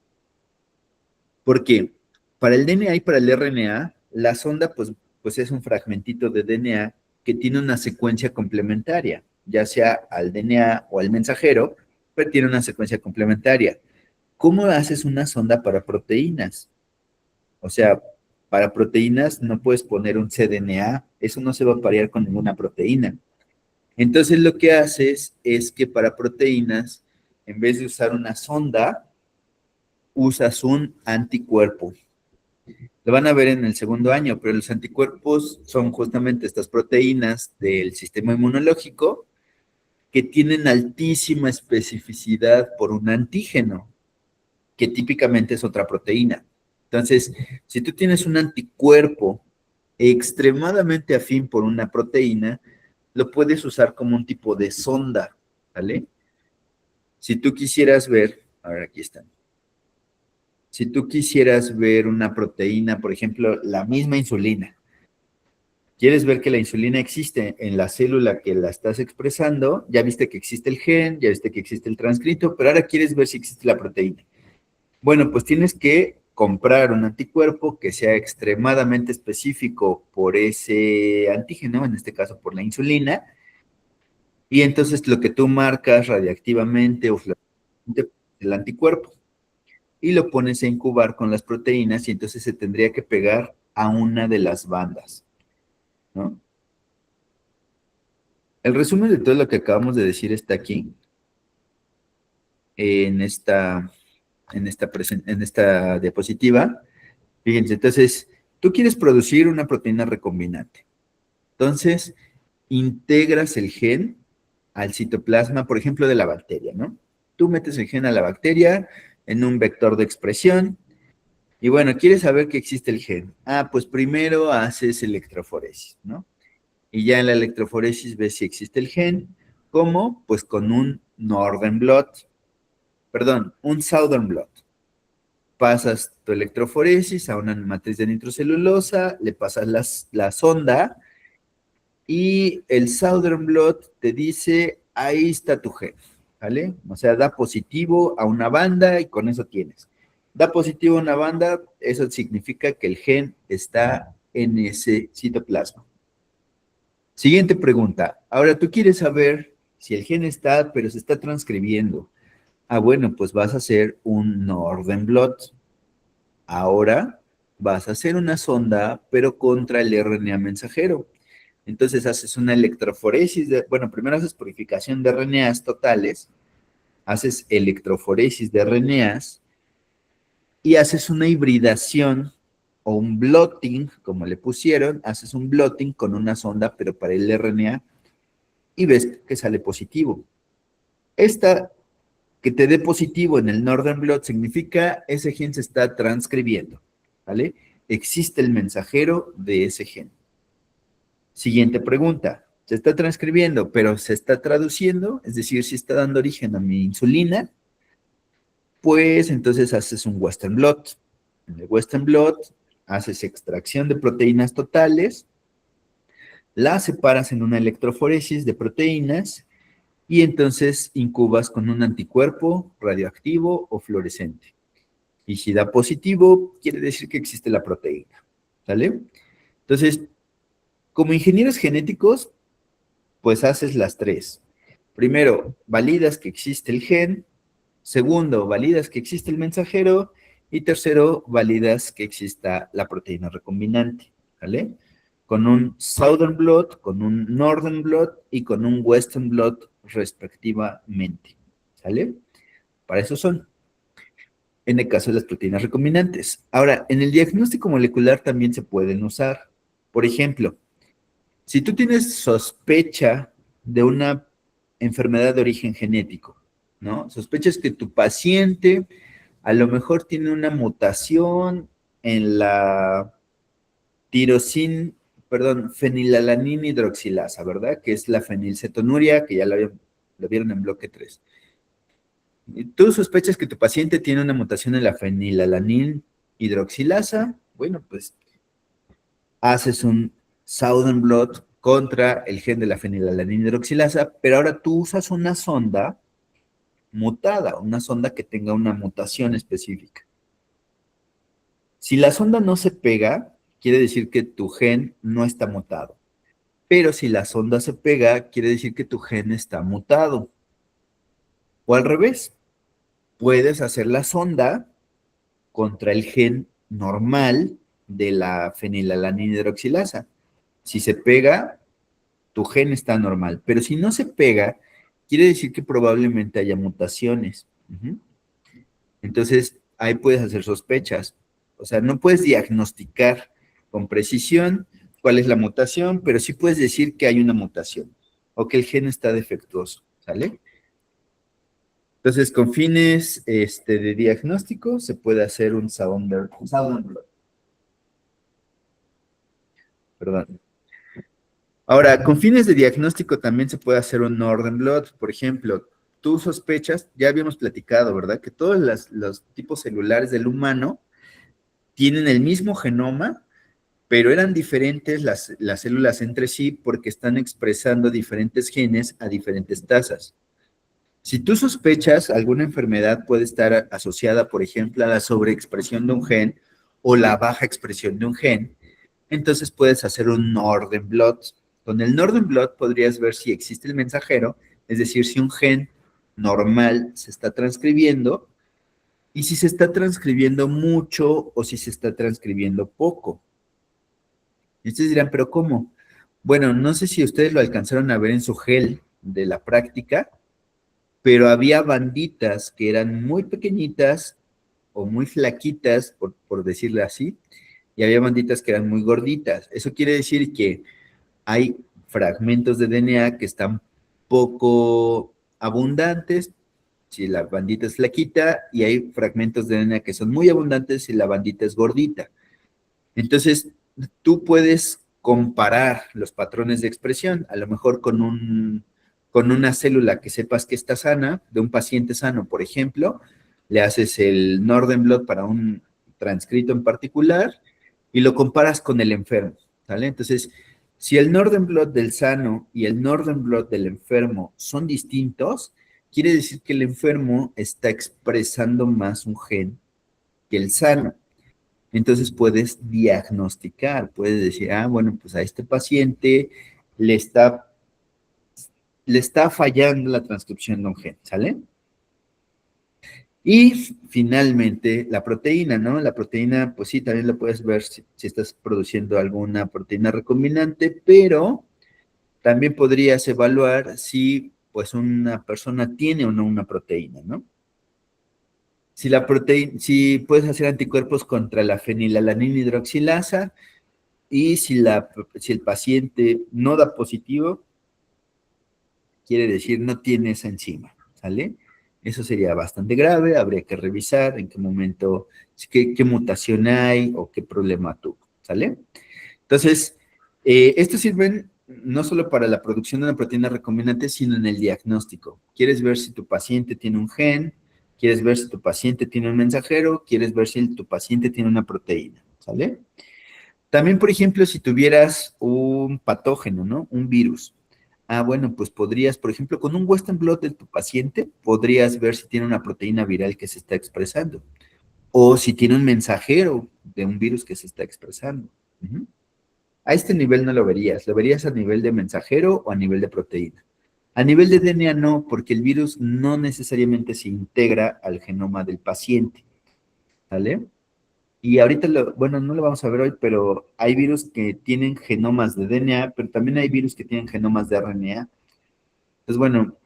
Porque para el DNA y para el RNA, la sonda pues es un fragmentito de DNA que tiene una secuencia complementaria, ya sea al DNA o al mensajero, pero tiene una secuencia complementaria. ¿Cómo haces una sonda para proteínas? O sea, para proteínas no puedes poner un cDNA, eso no se va a parear con ninguna proteína. Entonces lo que haces es que para proteínas, en vez de usar una sonda, usas un anticuerpo. Lo van a ver en el segundo año, pero los anticuerpos son justamente estas proteínas del sistema inmunológico que tienen altísima especificidad por un antígeno, que típicamente es otra proteína. Entonces, si tú tienes un anticuerpo extremadamente afín por una proteína, lo puedes usar como un tipo de sonda, ¿vale? Si tú quisieras ver, a ver, aquí están. Si tú quisieras ver una proteína, por ejemplo, la misma insulina, quieres ver que la insulina existe en la célula que la estás expresando, ya viste que existe el gen, ya viste que existe el transcrito, pero ahora quieres ver si existe la proteína. Bueno, pues tienes que comprar un anticuerpo que sea extremadamente específico por ese antígeno, en este caso por la insulina, y entonces lo que tú marcas radiactivamente o fluorescentemente el anticuerpo y lo pones a incubar con las proteínas y entonces se tendría que pegar a una de las bandas, ¿no? El resumen de todo lo que acabamos de decir está aquí, en esta diapositiva. Fíjense, entonces, tú quieres producir una proteína recombinante. Entonces, integras el gen al citoplasma, por ejemplo, de la bacteria, ¿no? Tú metes el gen a la bacteria en un vector de expresión y bueno, quieres saber que existe el gen. Ah, pues primero haces electroforesis, ¿no? Y ya en la electroforesis ves si existe el gen. ¿Cómo? Pues con un Northern Blot, un Southern Blot. Pasas tu electroforesis a una matriz de nitrocelulosa, le pasas la sonda y el Southern Blot te dice, ahí está tu gen, ¿vale? O sea, da positivo a una banda y con eso tienes. Da positivo a una banda, eso significa que el gen está en ese citoplasma. Siguiente pregunta. Ahora tú quieres saber si el gen está, pero se está transcribiendo. Ah, bueno, pues vas a hacer un Northern Blot. Ahora vas a hacer una sonda, pero contra el RNA mensajero. Entonces haces una electroforesis, primero haces purificación de RNAs totales, haces electroforesis de RNAs y haces una hibridación o un blotting, como le pusieron, haces un blotting con una sonda, pero para el RNA, y ves que sale positivo. Esta que te dé positivo en el Northern Blot significa ese gen se está transcribiendo, ¿vale? Existe el mensajero de ese gen. Siguiente pregunta. Se está transcribiendo, pero se está traduciendo, es decir, si está dando origen a mi insulina, pues entonces haces un Western Blot. En el Western Blot haces extracción de proteínas totales, las separas en una electroforesis de proteínas y entonces incubas con un anticuerpo radioactivo o fluorescente. Y si da positivo, quiere decir que existe la proteína, ¿sale? Entonces, como ingenieros genéticos, pues haces las tres. Primero, validas que existe el gen. Segundo, validas que existe el mensajero. Y tercero, validas que exista la proteína recombinante, ¿vale? Con un Southern blot, con un Northern blot y con un Western blot respectivamente, ¿sale? Para eso son, en el caso de las proteínas recombinantes. Ahora, en el diagnóstico molecular también se pueden usar. Por ejemplo, si tú tienes sospecha de una enfermedad de origen genético, ¿no? Sospechas que tu paciente a lo mejor tiene una mutación en la fenilalanina hidroxilasa, ¿verdad? Que es la fenilcetonuria, que ya lo vieron en bloque 3. Y tú sospechas que tu paciente tiene una mutación en la fenilalanina hidroxilasa, bueno, pues haces un Southern blot contra el gen de la fenilalanina hidroxilasa, pero ahora tú usas una sonda mutada, una sonda que tenga una mutación específica. Si la sonda no se pega, quiere decir que tu gen no está mutado. Pero si la sonda se pega, quiere decir que tu gen está mutado. O al revés, puedes hacer la sonda contra el gen normal de la fenilalanina hidroxilasa. Si se pega, tu gen está normal. Pero si no se pega, quiere decir que probablemente haya mutaciones. Entonces, ahí puedes hacer sospechas. O sea, no puedes diagnosticar con precisión cuál es la mutación, pero sí puedes decir que hay una mutación o que el gen está defectuoso, ¿sale? Entonces, con fines de diagnóstico, se puede hacer un Southern blot. Perdón. Ahora, con fines de diagnóstico también se puede hacer un Northern blot. Por ejemplo, tú sospechas, ya habíamos platicado, ¿verdad? Que todos los tipos celulares del humano tienen el mismo genoma, pero eran diferentes las células entre sí porque están expresando diferentes genes a diferentes tasas. Si tú sospechas alguna enfermedad puede estar asociada, por ejemplo, a la sobreexpresión de un gen o la baja expresión de un gen, entonces puedes hacer un Northern blot. Con el Northern blot podrías ver si existe el mensajero, es decir, si un gen normal se está transcribiendo y si se está transcribiendo mucho o si se está transcribiendo poco. Y ustedes dirán, ¿pero cómo? Bueno, no sé si ustedes lo alcanzaron a ver en su gel de la práctica, pero había banditas que eran muy pequeñitas o muy flaquitas, por decirlo así, y había banditas que eran muy gorditas. Eso quiere decir que hay fragmentos de DNA que están poco abundantes si la bandita es flaquita y hay fragmentos de DNA que son muy abundantes si la bandita es gordita. Entonces, tú puedes comparar los patrones de expresión, a lo mejor con una célula que sepas que está sana, de un paciente sano, por ejemplo, le haces el Northern blot para un transcrito en particular y lo comparas con el enfermo, ¿vale? Entonces, si el Northern blot del sano y el Northern blot del enfermo son distintos, quiere decir que el enfermo está expresando más un gen que el sano. Entonces puedes diagnosticar, puedes decir, bueno, pues a este paciente le está fallando la transcripción de un gen, ¿sale? Y finalmente la proteína, ¿no? La proteína, pues sí, también la puedes ver si estás produciendo alguna proteína recombinante, pero también podrías evaluar si pues una persona tiene o no una proteína, ¿no? Si puedes hacer anticuerpos contra la fenilalanina hidroxilasa y si el paciente no da positivo, quiere decir no tiene esa enzima, ¿sale? Eso sería bastante grave, habría que revisar en qué momento, qué mutación hay o qué problema tuvo, ¿sale? Entonces, estos sirven no solo para la producción de una proteína recombinante, sino en el diagnóstico. ¿Quieres ver si tu paciente tiene un gen? ¿Quieres ver si tu paciente tiene un mensajero? ¿Quieres ver si tu paciente tiene una proteína? ¿Sale? También, por ejemplo, si tuvieras un patógeno, ¿no? Un virus. Bueno, pues podrías, por ejemplo, con un Western blot de tu paciente, podrías ver si tiene una proteína viral que se está expresando. O si tiene un mensajero de un virus que se está expresando. A este nivel no lo verías a nivel de mensajero o a nivel de proteína. A nivel de DNA no, porque el virus no necesariamente se integra al genoma del paciente, ¿vale? Y ahorita, bueno, no lo vamos a ver hoy, pero hay virus que tienen genomas de DNA, pero también hay virus que tienen genomas de RNA. Entonces, bueno,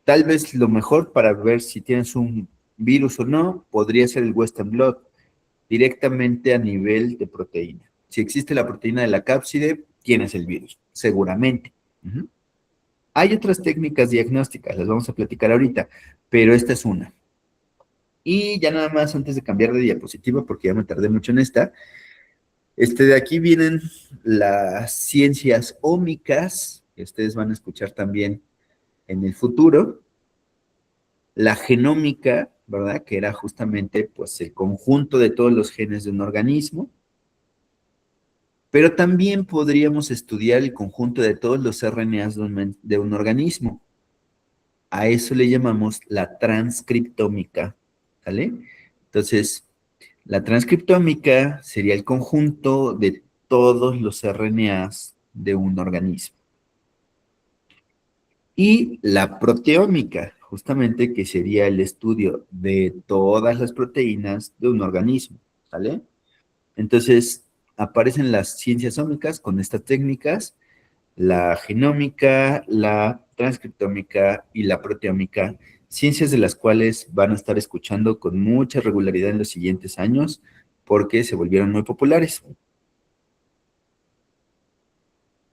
tal vez lo mejor para ver si tienes un virus o no, podría ser el Western blot, directamente a nivel de proteína. Si existe la proteína de la cápside, tienes el virus, seguramente. Uh-huh. Hay otras técnicas diagnósticas, las vamos a platicar ahorita, pero esta es una. Y ya nada más antes de cambiar de diapositiva, porque ya me tardé mucho en esta, de aquí vienen las ciencias ómicas, que ustedes van a escuchar también en el futuro, la genómica, ¿verdad? Que era justamente pues el conjunto de todos los genes de un organismo, pero también podríamos estudiar el conjunto de todos los RNAs de un organismo. A eso le llamamos la transcriptómica, ¿vale? Entonces, la transcriptómica sería el conjunto de todos los RNAs de un organismo. Y la proteómica, justamente, que sería el estudio de todas las proteínas de un organismo, ¿vale? Entonces, aparecen las ciencias ómicas con estas técnicas, la genómica, la transcriptómica y la proteómica, ciencias de las cuales van a estar escuchando con mucha regularidad en los siguientes años porque se volvieron muy populares.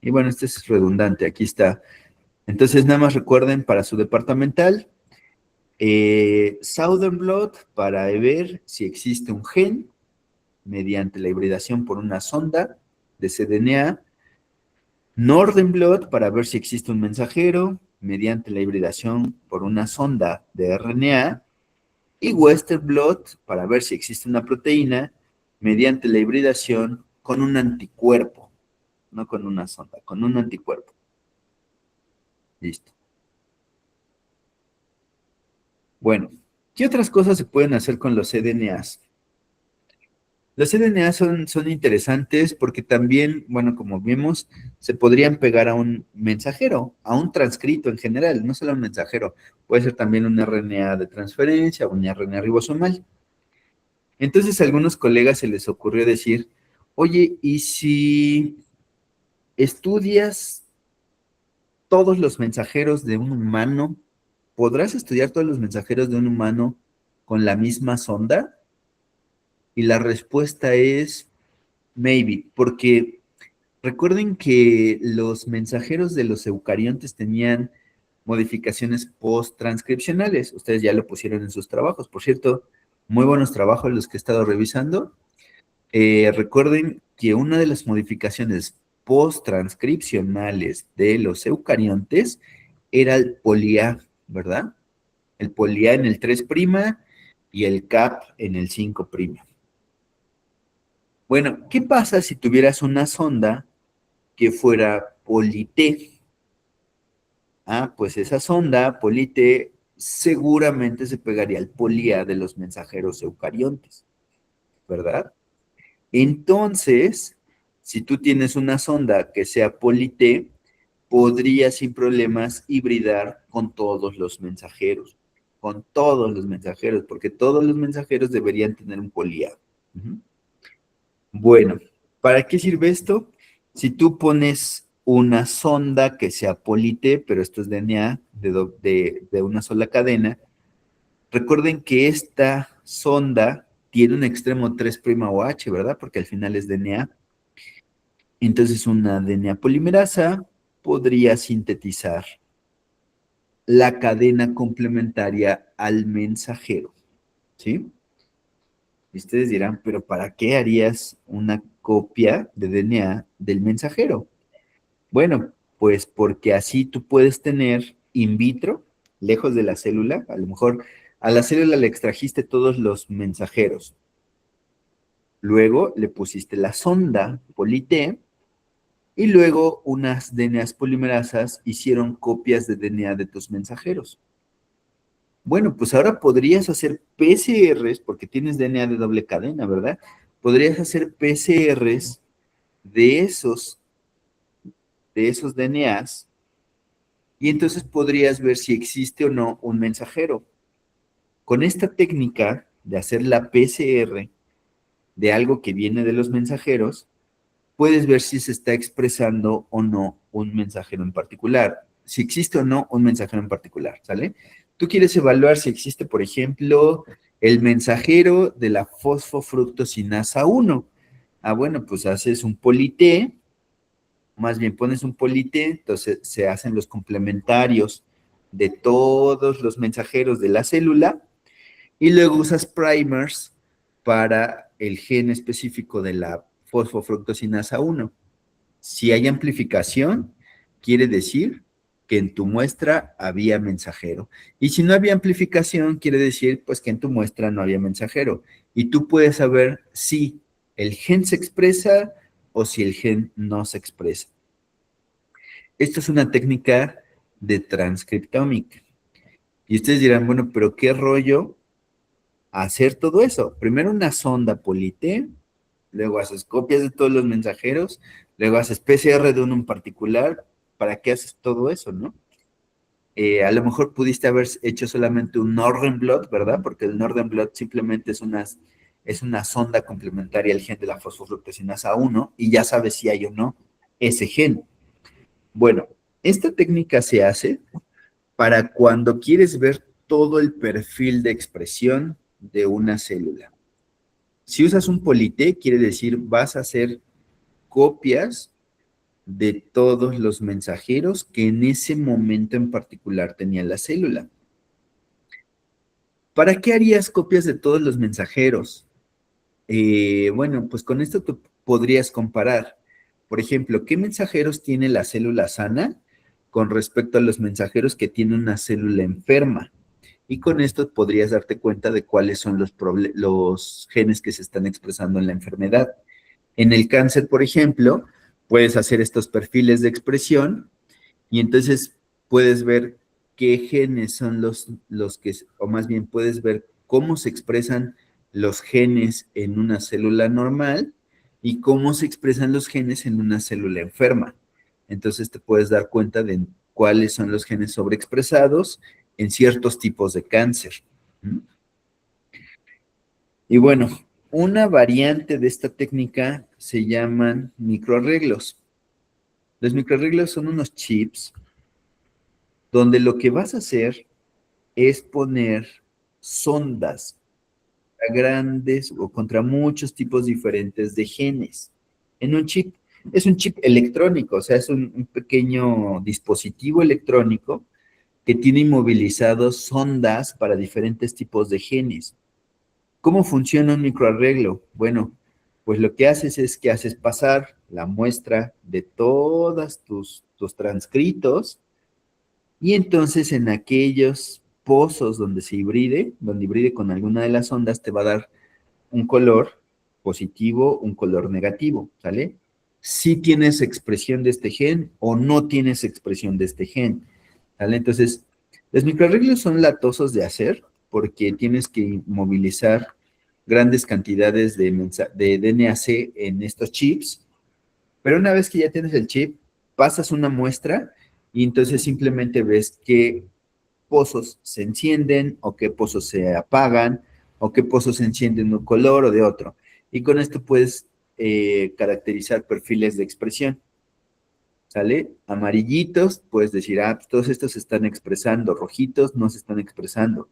Y bueno, este es redundante, aquí está. Entonces, nada más recuerden para su departamental, Southern blot para ver si existe un gen mediante la hibridación por una sonda de cDNA, Northern blot para ver si existe un mensajero mediante la hibridación por una sonda de RNA, y Western blot para ver si existe una proteína mediante la hibridación con un anticuerpo, no con una sonda, con un anticuerpo. Listo. Bueno, ¿qué otras cosas se pueden hacer con los cDNAs? Los cDNA son interesantes porque también, bueno, como vimos, se podrían pegar a un mensajero, a un transcrito en general, no solo a un mensajero. Puede ser también un RNA de transferencia, un RNA ribosomal. Entonces a algunos colegas se les ocurrió decir, oye, ¿y si estudias todos los mensajeros de un humano, podrás estudiar todos los mensajeros de un humano con la misma sonda? Y la respuesta es maybe, porque recuerden que los mensajeros de los eucariontes tenían modificaciones post-transcripcionales. Ustedes ya lo pusieron en sus trabajos. Por cierto, muy buenos trabajos los que he estado revisando. Recuerden que una de las modificaciones post-transcripcionales de los eucariontes era el poli-A, ¿verdad? El poli-A en el 3' y el cap en el 5'. Bueno, ¿qué pasa si tuvieras una sonda que fuera poli-T? Ah, pues esa sonda poli-T seguramente se pegaría al poli-A de los mensajeros eucariontes, ¿verdad? Entonces, si tú tienes una sonda que sea poli-T, podría sin problemas hibridar con todos los mensajeros, porque todos los mensajeros deberían tener un poli-A. Uh-huh. Bueno, ¿para qué sirve esto? Si tú pones una sonda que sea poli-T, pero esto es DNA de una sola cadena, recuerden que esta sonda tiene un extremo 3' OH, ¿verdad? Porque al final es DNA. Entonces una DNA polimerasa podría sintetizar la cadena complementaria al mensajero, ¿sí? Y ustedes dirán, ¿pero para qué harías una copia de DNA del mensajero? Bueno, pues porque así tú puedes tener in vitro, lejos de la célula, a lo mejor a la célula le extrajiste todos los mensajeros. Luego le pusiste la sonda poli-T y luego unas DNAs polimerasas hicieron copias de DNA de tus mensajeros. Bueno, pues ahora podrías hacer PCRs, porque tienes DNA de doble cadena, ¿verdad? Podrías hacer PCRs de esos DNAs y entonces podrías ver si existe o no un mensajero. Con esta técnica de hacer la PCR de algo que viene de los mensajeros, puedes ver si se está expresando o no un mensajero en particular, si existe o no un mensajero en particular, ¿sale? Tú quieres evaluar si existe, por ejemplo, el mensajero de la fosfofructosinasa 1. Ah, bueno, pues haces un polité, más bien pones un polité, entonces se hacen los complementarios de todos los mensajeros de la célula y luego usas primers para el gen específico de la fosfofructosinasa 1. Si hay amplificación, quiere decir que en tu muestra había mensajero. Y si no había amplificación, quiere decir pues que en tu muestra no había mensajero. Y tú puedes saber si el gen se expresa o si el gen no se expresa. Esto es una técnica de transcriptómica. Y ustedes dirán, bueno, pero ¿qué rollo hacer todo eso? Primero una sonda polité, luego haces copias de todos los mensajeros, luego haces PCR de uno en particular. ¿Para qué haces todo eso, no? A lo mejor pudiste haber hecho solamente un Northern Blot, ¿verdad? Porque el Northern Blot simplemente es una sonda complementaria al gen de la fosfofructosinasa 1 y ya sabes si hay o no ese gen. Bueno, esta técnica se hace para cuando quieres ver todo el perfil de expresión de una célula. Si usas un polité, quiere decir vas a hacer copias de todos los mensajeros que en ese momento en particular tenía la célula. ¿Para qué harías copias de todos los mensajeros? Bueno, pues con esto tú podrías comparar. Por ejemplo, ¿qué mensajeros tiene la célula sana con respecto a los mensajeros que tiene una célula enferma? Y con esto podrías darte cuenta de cuáles son los genes que se están expresando en la enfermedad. En el cáncer, por ejemplo, puedes hacer estos perfiles de expresión y entonces puedes ver qué genes son los que, o más bien puedes ver cómo se expresan los genes en una célula normal y cómo se expresan los genes en una célula enferma. Entonces te puedes dar cuenta de cuáles son los genes sobreexpresados en ciertos tipos de cáncer. Y bueno, una variante de esta técnica se llaman microarreglos. Los microarreglos son unos chips donde lo que vas a hacer es poner sondas a grandes o contra muchos tipos diferentes de genes en un chip. Es un chip electrónico, o sea, es un pequeño dispositivo electrónico que tiene inmovilizados sondas para diferentes tipos de genes. ¿Cómo funciona un microarreglo? Bueno, pues lo que haces es que haces pasar la muestra de todos tus transcritos y entonces en aquellos pozos donde hibride con alguna de las ondas, te va a dar un color positivo, un color negativo, ¿sale? Si tienes expresión de este gen o no tienes expresión de este gen, ¿sale? Entonces, los microarreglos son latosos de hacer porque tienes que movilizar grandes cantidades de DNAC en estos chips, pero una vez que ya tienes el chip, pasas una muestra y entonces simplemente ves qué pozos se encienden o qué pozos se apagan o qué pozos se encienden de un color o de otro. Y con esto puedes caracterizar perfiles de expresión. ¿Sale? Amarillitos, puedes decir, pues todos estos se están expresando, rojitos no se están expresando.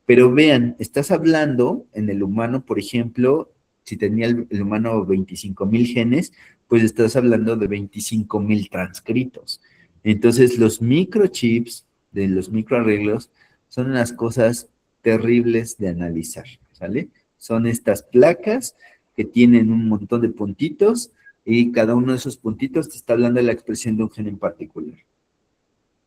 Pero vean, estás hablando en el humano, por ejemplo, si tenía el humano 25,000 genes, pues estás hablando de 25,000 transcritos. Entonces, los microchips de los microarreglos son unas cosas terribles de analizar, ¿sale? Son estas placas que tienen un montón de puntitos y cada uno de esos puntitos te está hablando de la expresión de un gen en particular.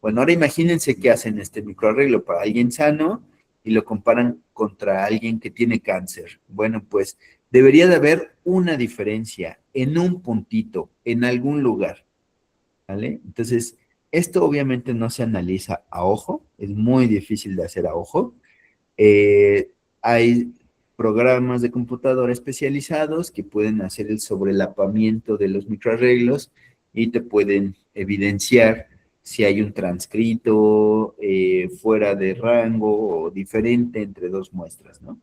Bueno, ahora imagínense qué hacen este microarreglo para alguien sano y lo comparan contra alguien que tiene cáncer. Bueno, pues debería de haber una diferencia en un puntito, en algún lugar, ¿vale? Entonces, esto obviamente no se analiza a ojo, es muy difícil de hacer a ojo. Hay programas de computadora especializados que pueden hacer el sobrelapamiento de los microarreglos y te pueden evidenciar si hay un transcrito fuera de rango o diferente entre dos muestras, ¿no?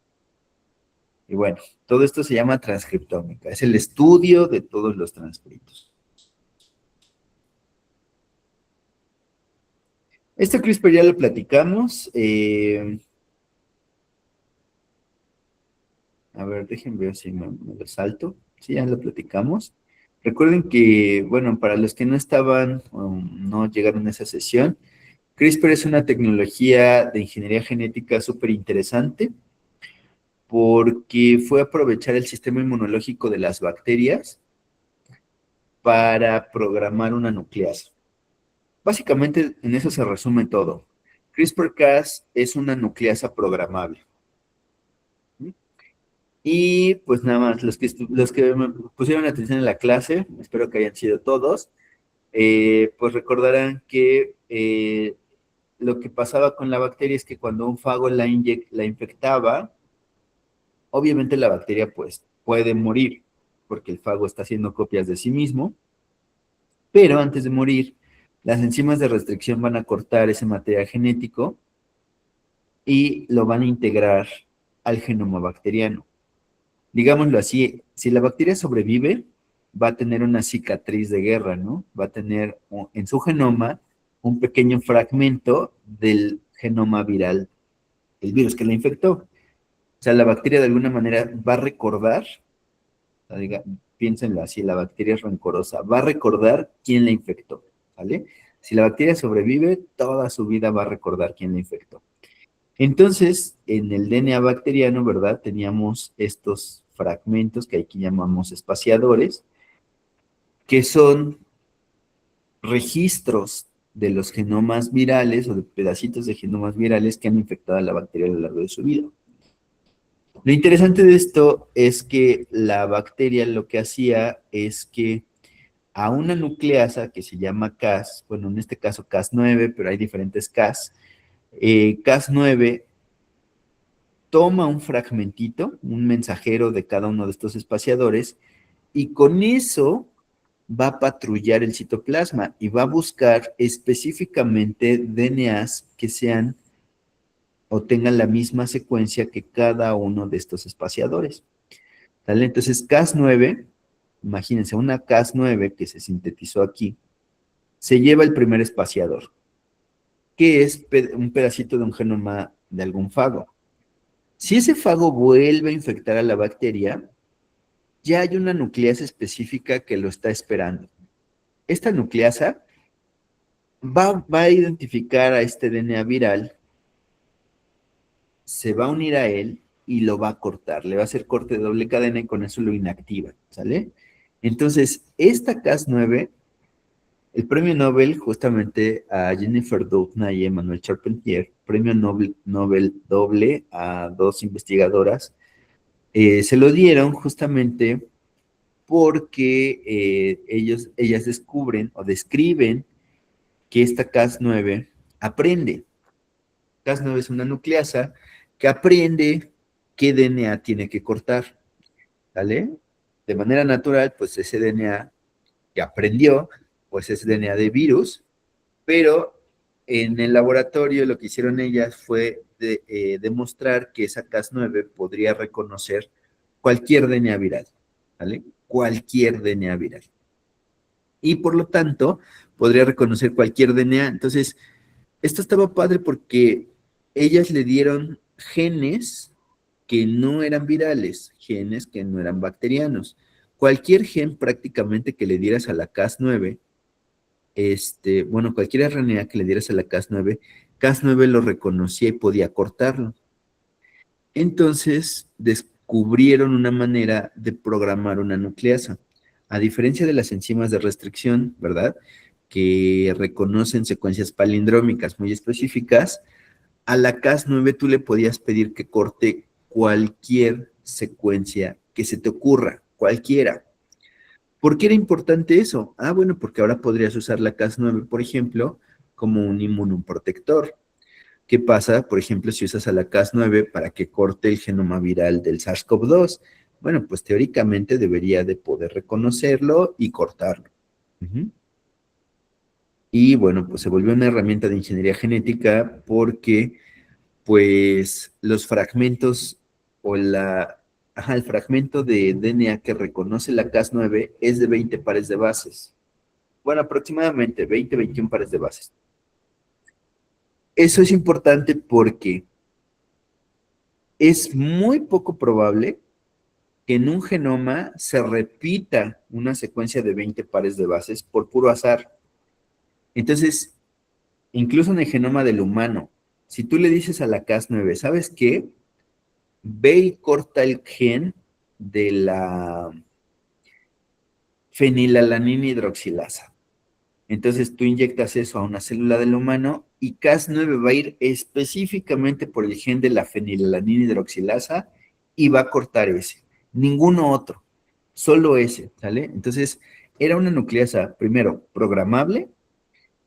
Y bueno, todo esto se llama transcriptómica, es el estudio de todos los transcritos. Este CRISPR ya lo platicamos. A ver, déjenme ver si me lo salto. Sí, ya lo platicamos. Recuerden que, bueno, para los que no estaban o no llegaron a esa sesión, CRISPR es una tecnología de ingeniería genética súper interesante porque fue aprovechar el sistema inmunológico de las bacterias para programar una nucleasa. Básicamente, en eso se resume todo. CRISPR-Cas es una nucleasa programable. Y pues nada más, los que me pusieron atención en la clase, espero que hayan sido todos, pues recordarán que lo que pasaba con la bacteria es que cuando un fago la infectaba, obviamente la bacteria pues puede morir, porque el fago está haciendo copias de sí mismo, pero antes de morir, las enzimas de restricción van a cortar ese material genético y lo van a integrar al genoma bacteriano. Digámoslo así, si la bacteria sobrevive, va a tener una cicatriz de guerra, ¿no? Va a tener en su genoma un pequeño fragmento del genoma viral, el virus que la infectó. O sea, la bacteria de alguna manera va a recordar, piénsenlo así, la bacteria es rencorosa, va a recordar quién la infectó, ¿vale? Si la bacteria sobrevive, toda su vida va a recordar quién la infectó. Entonces, en el DNA bacteriano, ¿verdad? Teníamos estos fragmentos que aquí llamamos espaciadores, que son registros de los genomas virales o de pedacitos de genomas virales que han infectado a la bacteria a lo largo de su vida. Lo interesante de esto es que la bacteria lo que hacía es que a una nucleasa que se llama Cas, bueno, en este caso Cas9, pero hay diferentes Cas, Cas9 toma un fragmentito, un mensajero de cada uno de estos espaciadores, y con eso va a patrullar el citoplasma y va a buscar específicamente DNAs que sean o tengan la misma secuencia que cada uno de estos espaciadores. ¿Vale? Entonces, Cas9, imagínense, una Cas9 que se sintetizó aquí, se lleva el primer espaciador, que es un pedacito de un genoma de algún fago. Si ese fago vuelve a infectar a la bacteria, ya hay una nucleasa específica que lo está esperando. Esta nucleasa va a identificar a este DNA viral, se va a unir a él y lo va a cortar. Le va a hacer corte de doble cadena y con eso lo inactiva, ¿sale? Entonces, esta Cas9, el premio Nobel justamente a Jennifer Doudna y Emmanuel Charpentier, premio Nobel doble a dos investigadoras, se lo dieron justamente porque ellas descubren o describen que esta Cas9 aprende. Cas9 es una nucleasa que aprende qué DNA tiene que cortar, ¿vale? De manera natural, pues ese DNA que aprendió, pues es DNA de virus, pero en el laboratorio lo que hicieron ellas fue demostrar que esa Cas9 podría reconocer cualquier DNA viral, ¿vale? Cualquier DNA viral. Y por lo tanto, podría reconocer cualquier DNA. Entonces, esto estaba padre porque ellas le dieron genes que no eran virales, genes que no eran bacterianos. Cualquier gen prácticamente que le dieras a la Cas9, bueno, cualquier RNA que le dieras a la Cas9, Cas9 lo reconocía y podía cortarlo. Entonces, descubrieron una manera de programar una nucleasa. A diferencia de las enzimas de restricción, ¿verdad?, que reconocen secuencias palindrómicas muy específicas, a la Cas9 tú le podías pedir que corte cualquier secuencia que se te ocurra, cualquiera. ¿Por qué era importante eso? Ah, bueno, porque ahora podrías usar la Cas9, por ejemplo, como un inmunoprotector. ¿Qué pasa, por ejemplo, si usas a la Cas9 para que corte el genoma viral del SARS-CoV-2? Bueno, pues teóricamente debería de poder reconocerlo y cortarlo. Y bueno, pues se volvió una herramienta de ingeniería genética porque pues los fragmentos o el fragmento de DNA que reconoce la Cas9 es de 20 pares de bases. Bueno, aproximadamente 20, 21 pares de bases. Eso es importante porque es muy poco probable que en un genoma se repita una secuencia de 20 pares de bases por puro azar. Entonces, incluso en el genoma del humano, si tú le dices a la Cas9, ¿sabes qué? Ve y corta el gen de la fenilalanina hidroxilasa. Entonces tú inyectas eso a una célula del humano y Cas9 va a ir específicamente por el gen de la fenilalanina hidroxilasa y va a cortar ese. Ninguno otro, solo ese, ¿sale? Entonces era una nucleasa, primero, programable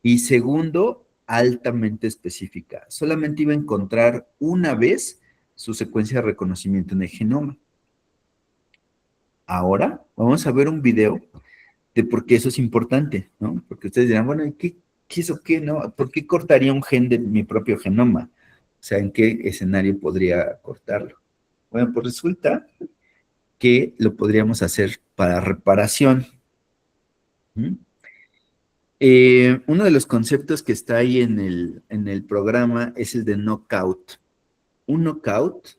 y segundo, altamente específica. Solamente iba a encontrar una vez su secuencia de reconocimiento en el genoma. Ahora vamos a ver un video de por qué eso es importante, ¿no? Porque ustedes dirán, bueno, ¿qué es o qué, no? ¿Por qué cortaría un gen de mi propio genoma? O sea, ¿en qué escenario podría cortarlo? Bueno, pues resulta que lo podríamos hacer para reparación. ¿Mm? Uno de los conceptos que está ahí en el programa es el de knockout. Un knockout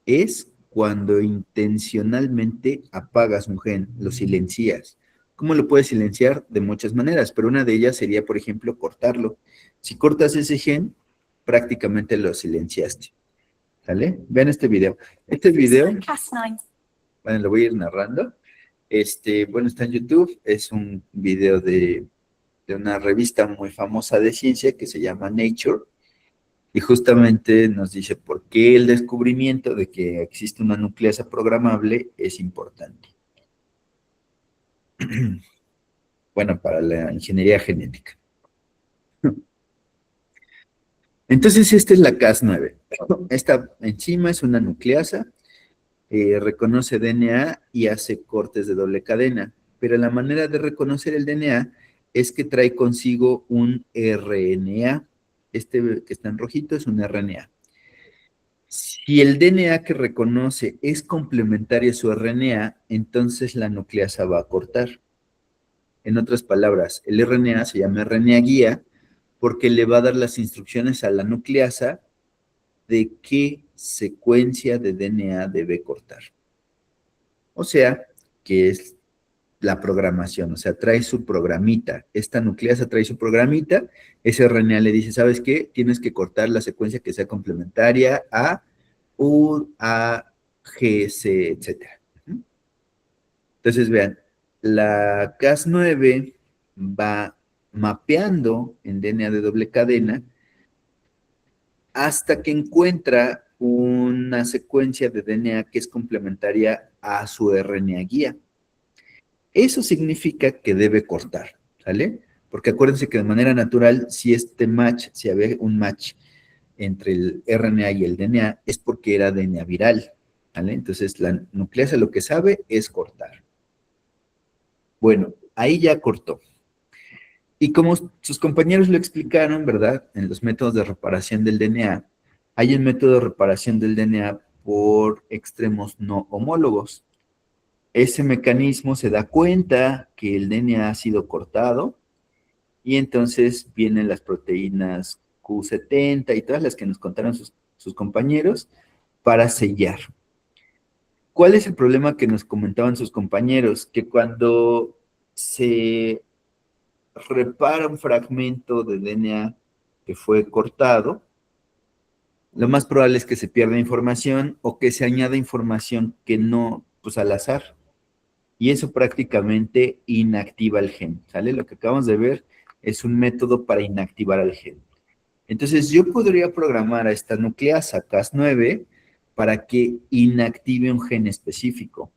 es cuando intencionalmente apagas un gen, lo silencias. ¿Cómo lo puedes silenciar? De muchas maneras, pero una de ellas sería, por ejemplo, cortarlo. Si cortas ese gen, prácticamente lo silenciaste. ¿Sale? Vean este video. Este video, bueno, lo voy a ir narrando. Bueno, está en YouTube, es un video de una revista muy famosa de ciencia que se llama Nature. Y justamente nos dice por qué el descubrimiento de que existe una nucleasa programable es importante. Bueno, para la ingeniería genética. Entonces, esta es la Cas9. Esta enzima es una nucleasa, reconoce DNA y hace cortes de doble cadena. Pero la manera de reconocer el DNA es que trae consigo un RNA. Este que está en rojito es un RNA. Si el DNA que reconoce es complementario a su RNA, entonces la nucleasa va a cortar. En otras palabras, el RNA se llama RNA guía porque le va a dar las instrucciones a la nucleasa de qué secuencia de DNA debe cortar. O sea, que es la programación, o sea, trae su programita. Esta nucleasa trae su programita, ese RNA le dice, ¿sabes qué? Tienes que cortar la secuencia que sea complementaria a U, A, G, C, etc. Entonces, vean, la Cas9 va mapeando en DNA de doble cadena hasta que encuentra una secuencia de DNA que es complementaria a su RNA guía. Eso significa que debe cortar, ¿sale? Porque acuérdense que de manera natural, si había un match entre el RNA y el DNA, es porque era DNA viral, ¿vale? Entonces, la nucleasa lo que sabe es cortar. Bueno, ahí ya cortó. Y como sus compañeros lo explicaron, ¿verdad? En los métodos de reparación del DNA, hay un método de reparación del DNA por extremos no homólogos. Ese mecanismo se da cuenta que el DNA ha sido cortado y entonces vienen las proteínas Q70 y todas las que nos contaron sus compañeros para sellar. ¿Cuál es el problema que nos comentaban sus compañeros? Que cuando se repara un fragmento de DNA que fue cortado, lo más probable es que se pierda información o que se añada información que no, pues al azar. Y eso prácticamente inactiva el gen, ¿sale? Lo que acabamos de ver es un método para inactivar al gen. Entonces, yo podría programar a esta nucleasa Cas9 para que inactive un gen específico,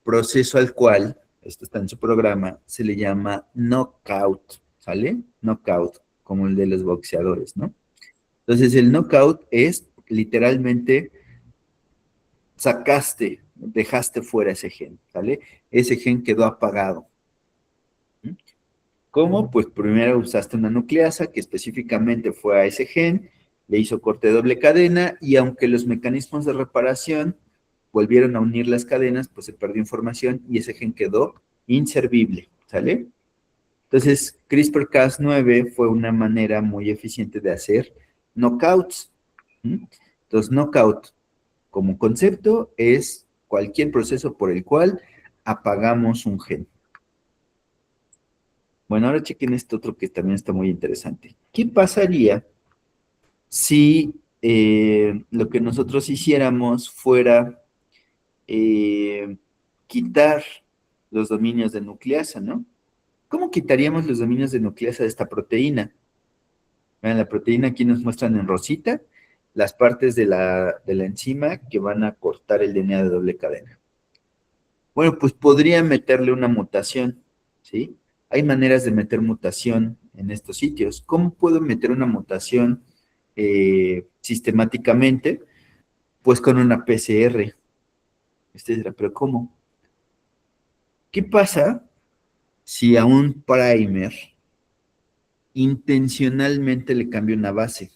proceso al cual, esto está en su programa, se le llama knockout, ¿sale? Knockout, como el de los boxeadores, ¿no? Entonces, el knockout es literalmente dejaste fuera ese gen, ¿sale? Ese gen quedó apagado. ¿Cómo? Pues primero usaste una nucleasa que específicamente fue a ese gen, le hizo corte de doble cadena y aunque los mecanismos de reparación volvieron a unir las cadenas, pues se perdió información y ese gen quedó inservible, ¿sale? Entonces, CRISPR-Cas9 fue una manera muy eficiente de hacer knockouts. ¿Mm? Entonces, knockout como concepto es cualquier proceso por el cual apagamos un gen. Bueno, ahora chequen esto otro que también está muy interesante. ¿Qué pasaría si lo que nosotros hiciéramos fuera quitar los dominios de nucleasa, ¿no? ¿Cómo quitaríamos los dominios de nucleasa de esta proteína? Vean, la proteína aquí nos muestran en rosita las partes de la enzima que van a cortar el DNA de doble cadena. Bueno, pues podría meterle una mutación, ¿sí? Hay maneras de meter mutación en estos sitios. ¿Cómo puedo meter una mutación sistemáticamente? Pues con una PCR. Usted dirá, ¿pero cómo? ¿Qué pasa si a un primer intencionalmente le cambio una base?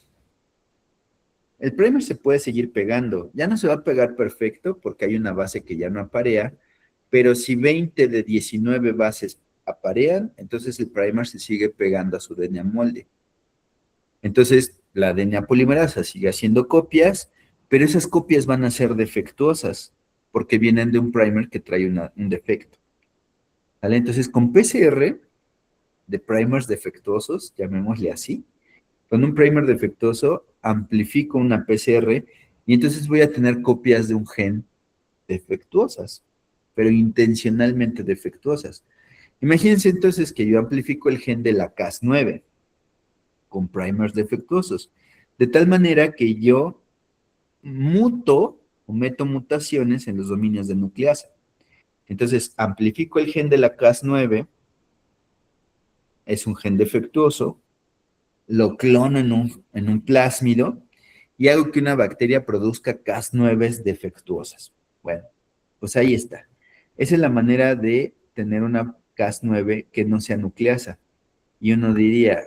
El primer se puede seguir pegando. Ya no se va a pegar perfecto porque hay una base que ya no aparea, pero si 20 de 19 bases aparean, entonces el primer se sigue pegando a su DNA molde. Entonces, la DNA polimerasa sigue haciendo copias, pero esas copias van a ser defectuosas porque vienen de un primer que trae un defecto. ¿Vale? Entonces, con PCR de primers defectuosos, llamémosle así, con un primer defectuoso amplifico una PCR y entonces voy a tener copias de un gen defectuosas, pero intencionalmente defectuosas. Imagínense entonces que yo amplifico el gen de la Cas9 con primers defectuosos, de tal manera que yo muto o meto mutaciones en los dominios de nucleasa. Entonces, amplifico el gen de la Cas9, es un gen defectuoso, lo clono en un plásmido y hago que una bacteria produzca Cas9 defectuosas. Bueno, pues ahí está. Esa es la manera de tener una Cas9 que no sea nucleasa. Y uno diría,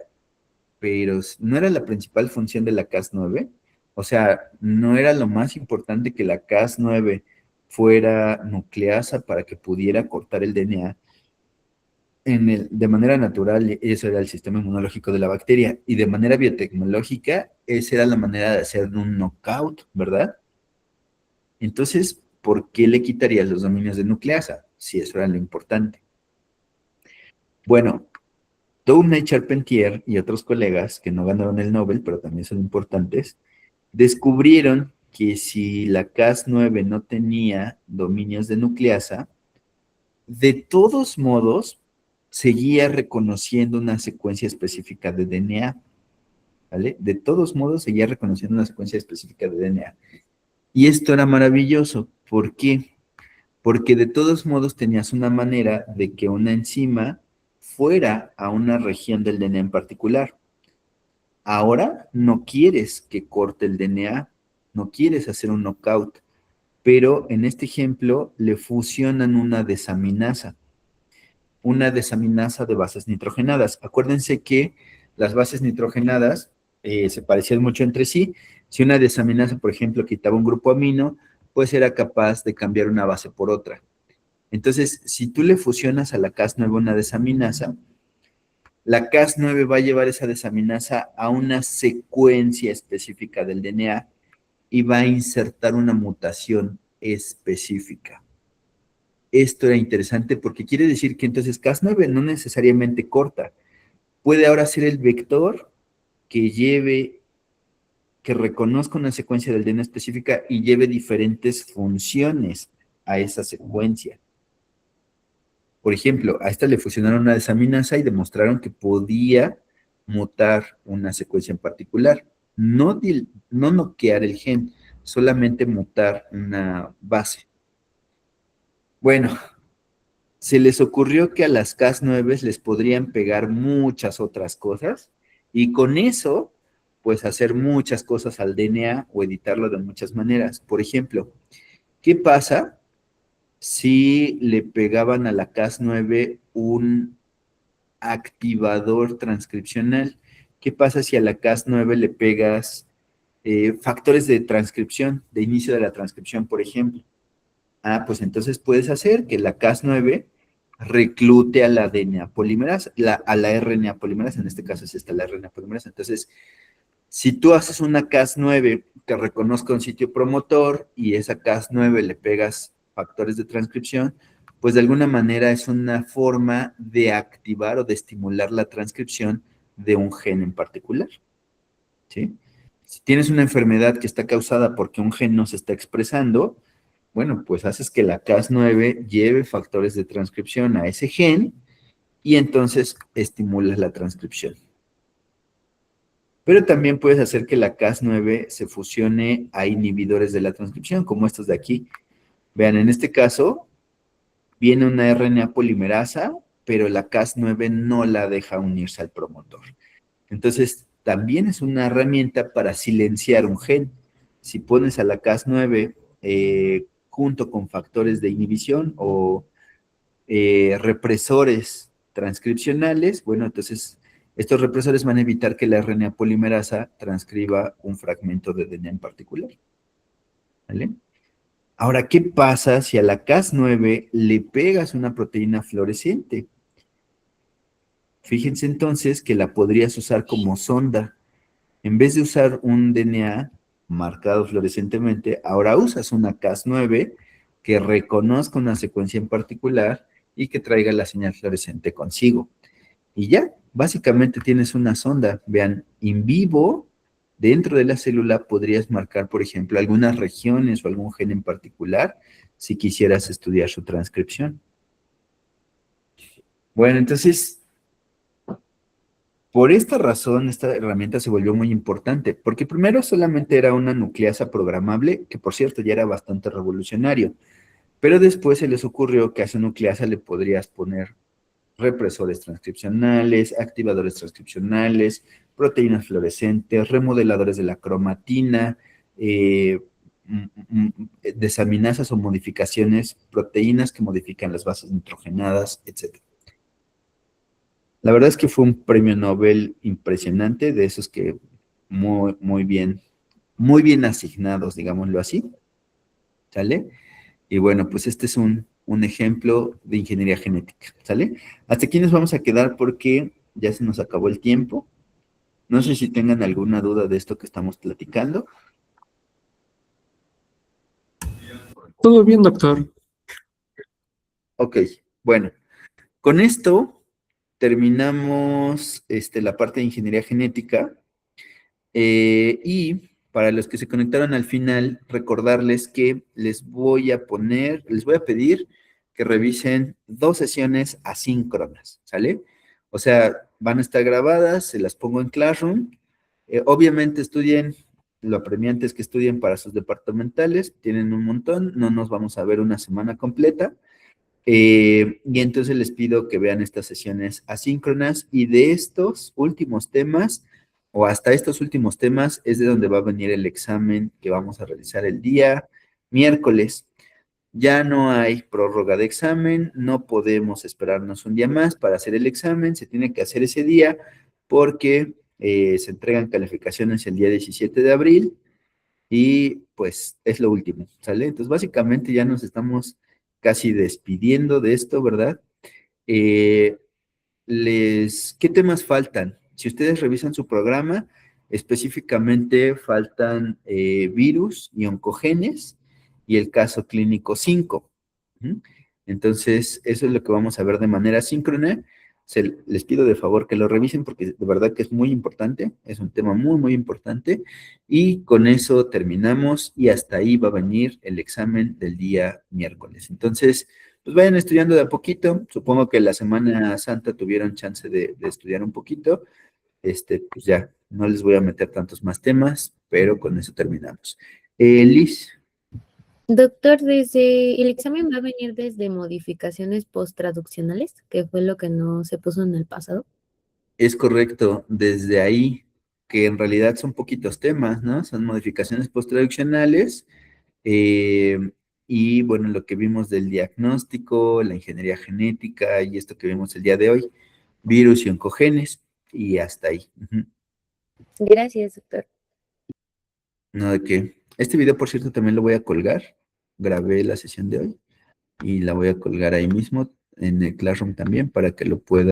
pero ¿no era la principal función de la Cas9? O sea, ¿no era lo más importante que la Cas9 fuera nucleasa para que pudiera cortar el DNA? De manera natural, eso era el sistema inmunológico de la bacteria, y de manera biotecnológica, esa era la manera de hacer un knockout, ¿verdad? Entonces, ¿por qué le quitarías los dominios de nucleasa? Si eso era lo importante. Bueno, Doudna y Charpentier y otros colegas que no ganaron el Nobel, pero también son importantes, descubrieron que si la Cas9 no tenía dominios de nucleasa, de todos modos, seguía reconociendo una secuencia específica de DNA, ¿vale? De todos modos, seguía reconociendo una secuencia específica de DNA. Y esto era maravilloso. ¿Por qué? Porque de todos modos tenías una manera de que una enzima fuera a una región del DNA en particular. Ahora no quieres que corte el DNA, no quieres hacer un knockout, pero en este ejemplo le fusionan una desaminasa de bases nitrogenadas. Acuérdense que las bases nitrogenadas se parecían mucho entre sí. Si una desaminasa, por ejemplo, quitaba un grupo amino, pues era capaz de cambiar una base por otra. Entonces, si tú le fusionas a la Cas9 una desaminasa, la Cas9 va a llevar esa desaminasa a una secuencia específica del DNA y va a insertar una mutación específica. Esto era interesante porque quiere decir que entonces Cas9 no necesariamente corta, puede ahora ser el vector que reconozca una secuencia del DNA específica y lleve diferentes funciones a esa secuencia. Por ejemplo, a esta le fusionaron una desaminasa y demostraron que podía mutar una secuencia en particular. No noquear el gen, solamente mutar una base. Bueno, se les ocurrió que a las Cas9 les podrían pegar muchas otras cosas y con eso, pues hacer muchas cosas al DNA o editarlo de muchas maneras. Por ejemplo, ¿qué pasa si le pegaban a la Cas9 activador transcripcional. ¿Qué pasa si a la Cas9 le pegas factores de transcripción, de inicio de la transcripción, por ejemplo? Ah, pues entonces puedes hacer que la Cas9 reclute a la DNA polimerasa, a la RNA polimerasa, en este caso es esta la RNA polimerasa. Entonces, si tú haces una Cas9 que reconozca un sitio promotor y esa Cas9 le pegas factores de transcripción, pues de alguna manera es una forma de activar o de estimular la transcripción de un gen en particular, ¿sí? Si tienes una enfermedad que está causada porque un gen no se está expresando, bueno, pues haces que la Cas9 lleve factores de transcripción a ese gen y entonces estimulas la transcripción. Pero también puedes hacer que la Cas9 se fusione a inhibidores de la transcripción, como estos de aquí. Vean, en este caso, viene una RNA polimerasa, pero la Cas9 no la deja unirse al promotor. Entonces, también es una herramienta para silenciar un gen. Si pones a la Cas9 junto con factores de inhibición o represores transcripcionales, bueno, entonces estos represores van a evitar que la RNA polimerasa transcriba un fragmento de DNA en particular. ¿Vale? Ahora, ¿qué pasa si a la Cas9 le pegas una proteína fluorescente? Fíjense entonces que la podrías usar como sonda. En vez de usar un DNA marcado fluorescentemente, ahora usas una Cas9 que reconozca una secuencia en particular y que traiga la señal fluorescente consigo. Y ya, básicamente tienes una sonda. Vean, in vivo, dentro de la célula podrías marcar, por ejemplo, algunas regiones o algún gen en particular si quisieras estudiar su transcripción. Bueno, entonces, por esta razón, esta herramienta se volvió muy importante, porque primero solamente era una nucleasa programable, que por cierto ya era bastante revolucionario, pero después se les ocurrió que a esa nucleasa le podrías poner represores transcripcionales, activadores transcripcionales, proteínas fluorescentes, remodeladores de la cromatina, desaminasas o modificaciones, proteínas que modifican las bases nitrogenadas, etc. La verdad es que fue un premio Nobel impresionante, de esos que muy bien asignados, digámoslo así, ¿sale? Y bueno, pues este es un ejemplo de ingeniería genética, ¿sale? Hasta aquí nos vamos a quedar porque ya se nos acabó el tiempo. No sé si tengan alguna duda de esto que estamos platicando. Todo bien, doctor. Ok, bueno, con esto terminamos la parte de ingeniería genética. Y para los que se conectaron al final, recordarles que les voy a pedir que revisen 2 sesiones asíncronas, ¿sale? O sea, van a estar grabadas, se las pongo en Classroom. Obviamente estudien, lo apremiante es que estudien para sus departamentales, tienen un montón, no nos vamos a ver una semana completa. Y entonces les pido que vean estas sesiones asíncronas y de estos últimos temas o hasta estos últimos temas es de donde va a venir el examen que vamos a realizar el día miércoles. Ya no hay prórroga de examen, no podemos esperarnos un día más para hacer el examen, se tiene que hacer ese día porque se entregan calificaciones el día 17 de abril y pues es lo último, ¿sale? Entonces básicamente ya nos estamos casi despidiendo de esto, ¿verdad? ¿Qué temas faltan? Si ustedes revisan su programa, específicamente faltan virus y oncogenes y el caso clínico 5. ¿Mm? Entonces, eso es lo que vamos a ver de manera síncrona. Les pido de favor que lo revisen porque de verdad que es muy importante, es un tema muy importante. Y con eso terminamos y hasta ahí va a venir el examen del día miércoles. Entonces, pues vayan estudiando de a poquito. Supongo que la Semana Santa tuvieron chance de estudiar un poquito. Pues ya, no les voy a meter tantos más temas, pero con eso terminamos. Liz, Doctor, desde el examen va a venir desde modificaciones post-traduccionales, que fue lo que no se puso en el pasado. es correcto, desde ahí, que en realidad son poquitos temas, ¿no? Son modificaciones posttraduccionales, y bueno, lo que vimos del diagnóstico, la ingeniería genética y esto que vimos el día de hoy. virus y oncogenes, y hasta ahí. Ujú. Gracias, doctor. No, de qué. Este video, por cierto, también lo voy a colgar. Grabé la sesión de hoy y la voy a colgar ahí mismo en el Classroom también para que lo pueda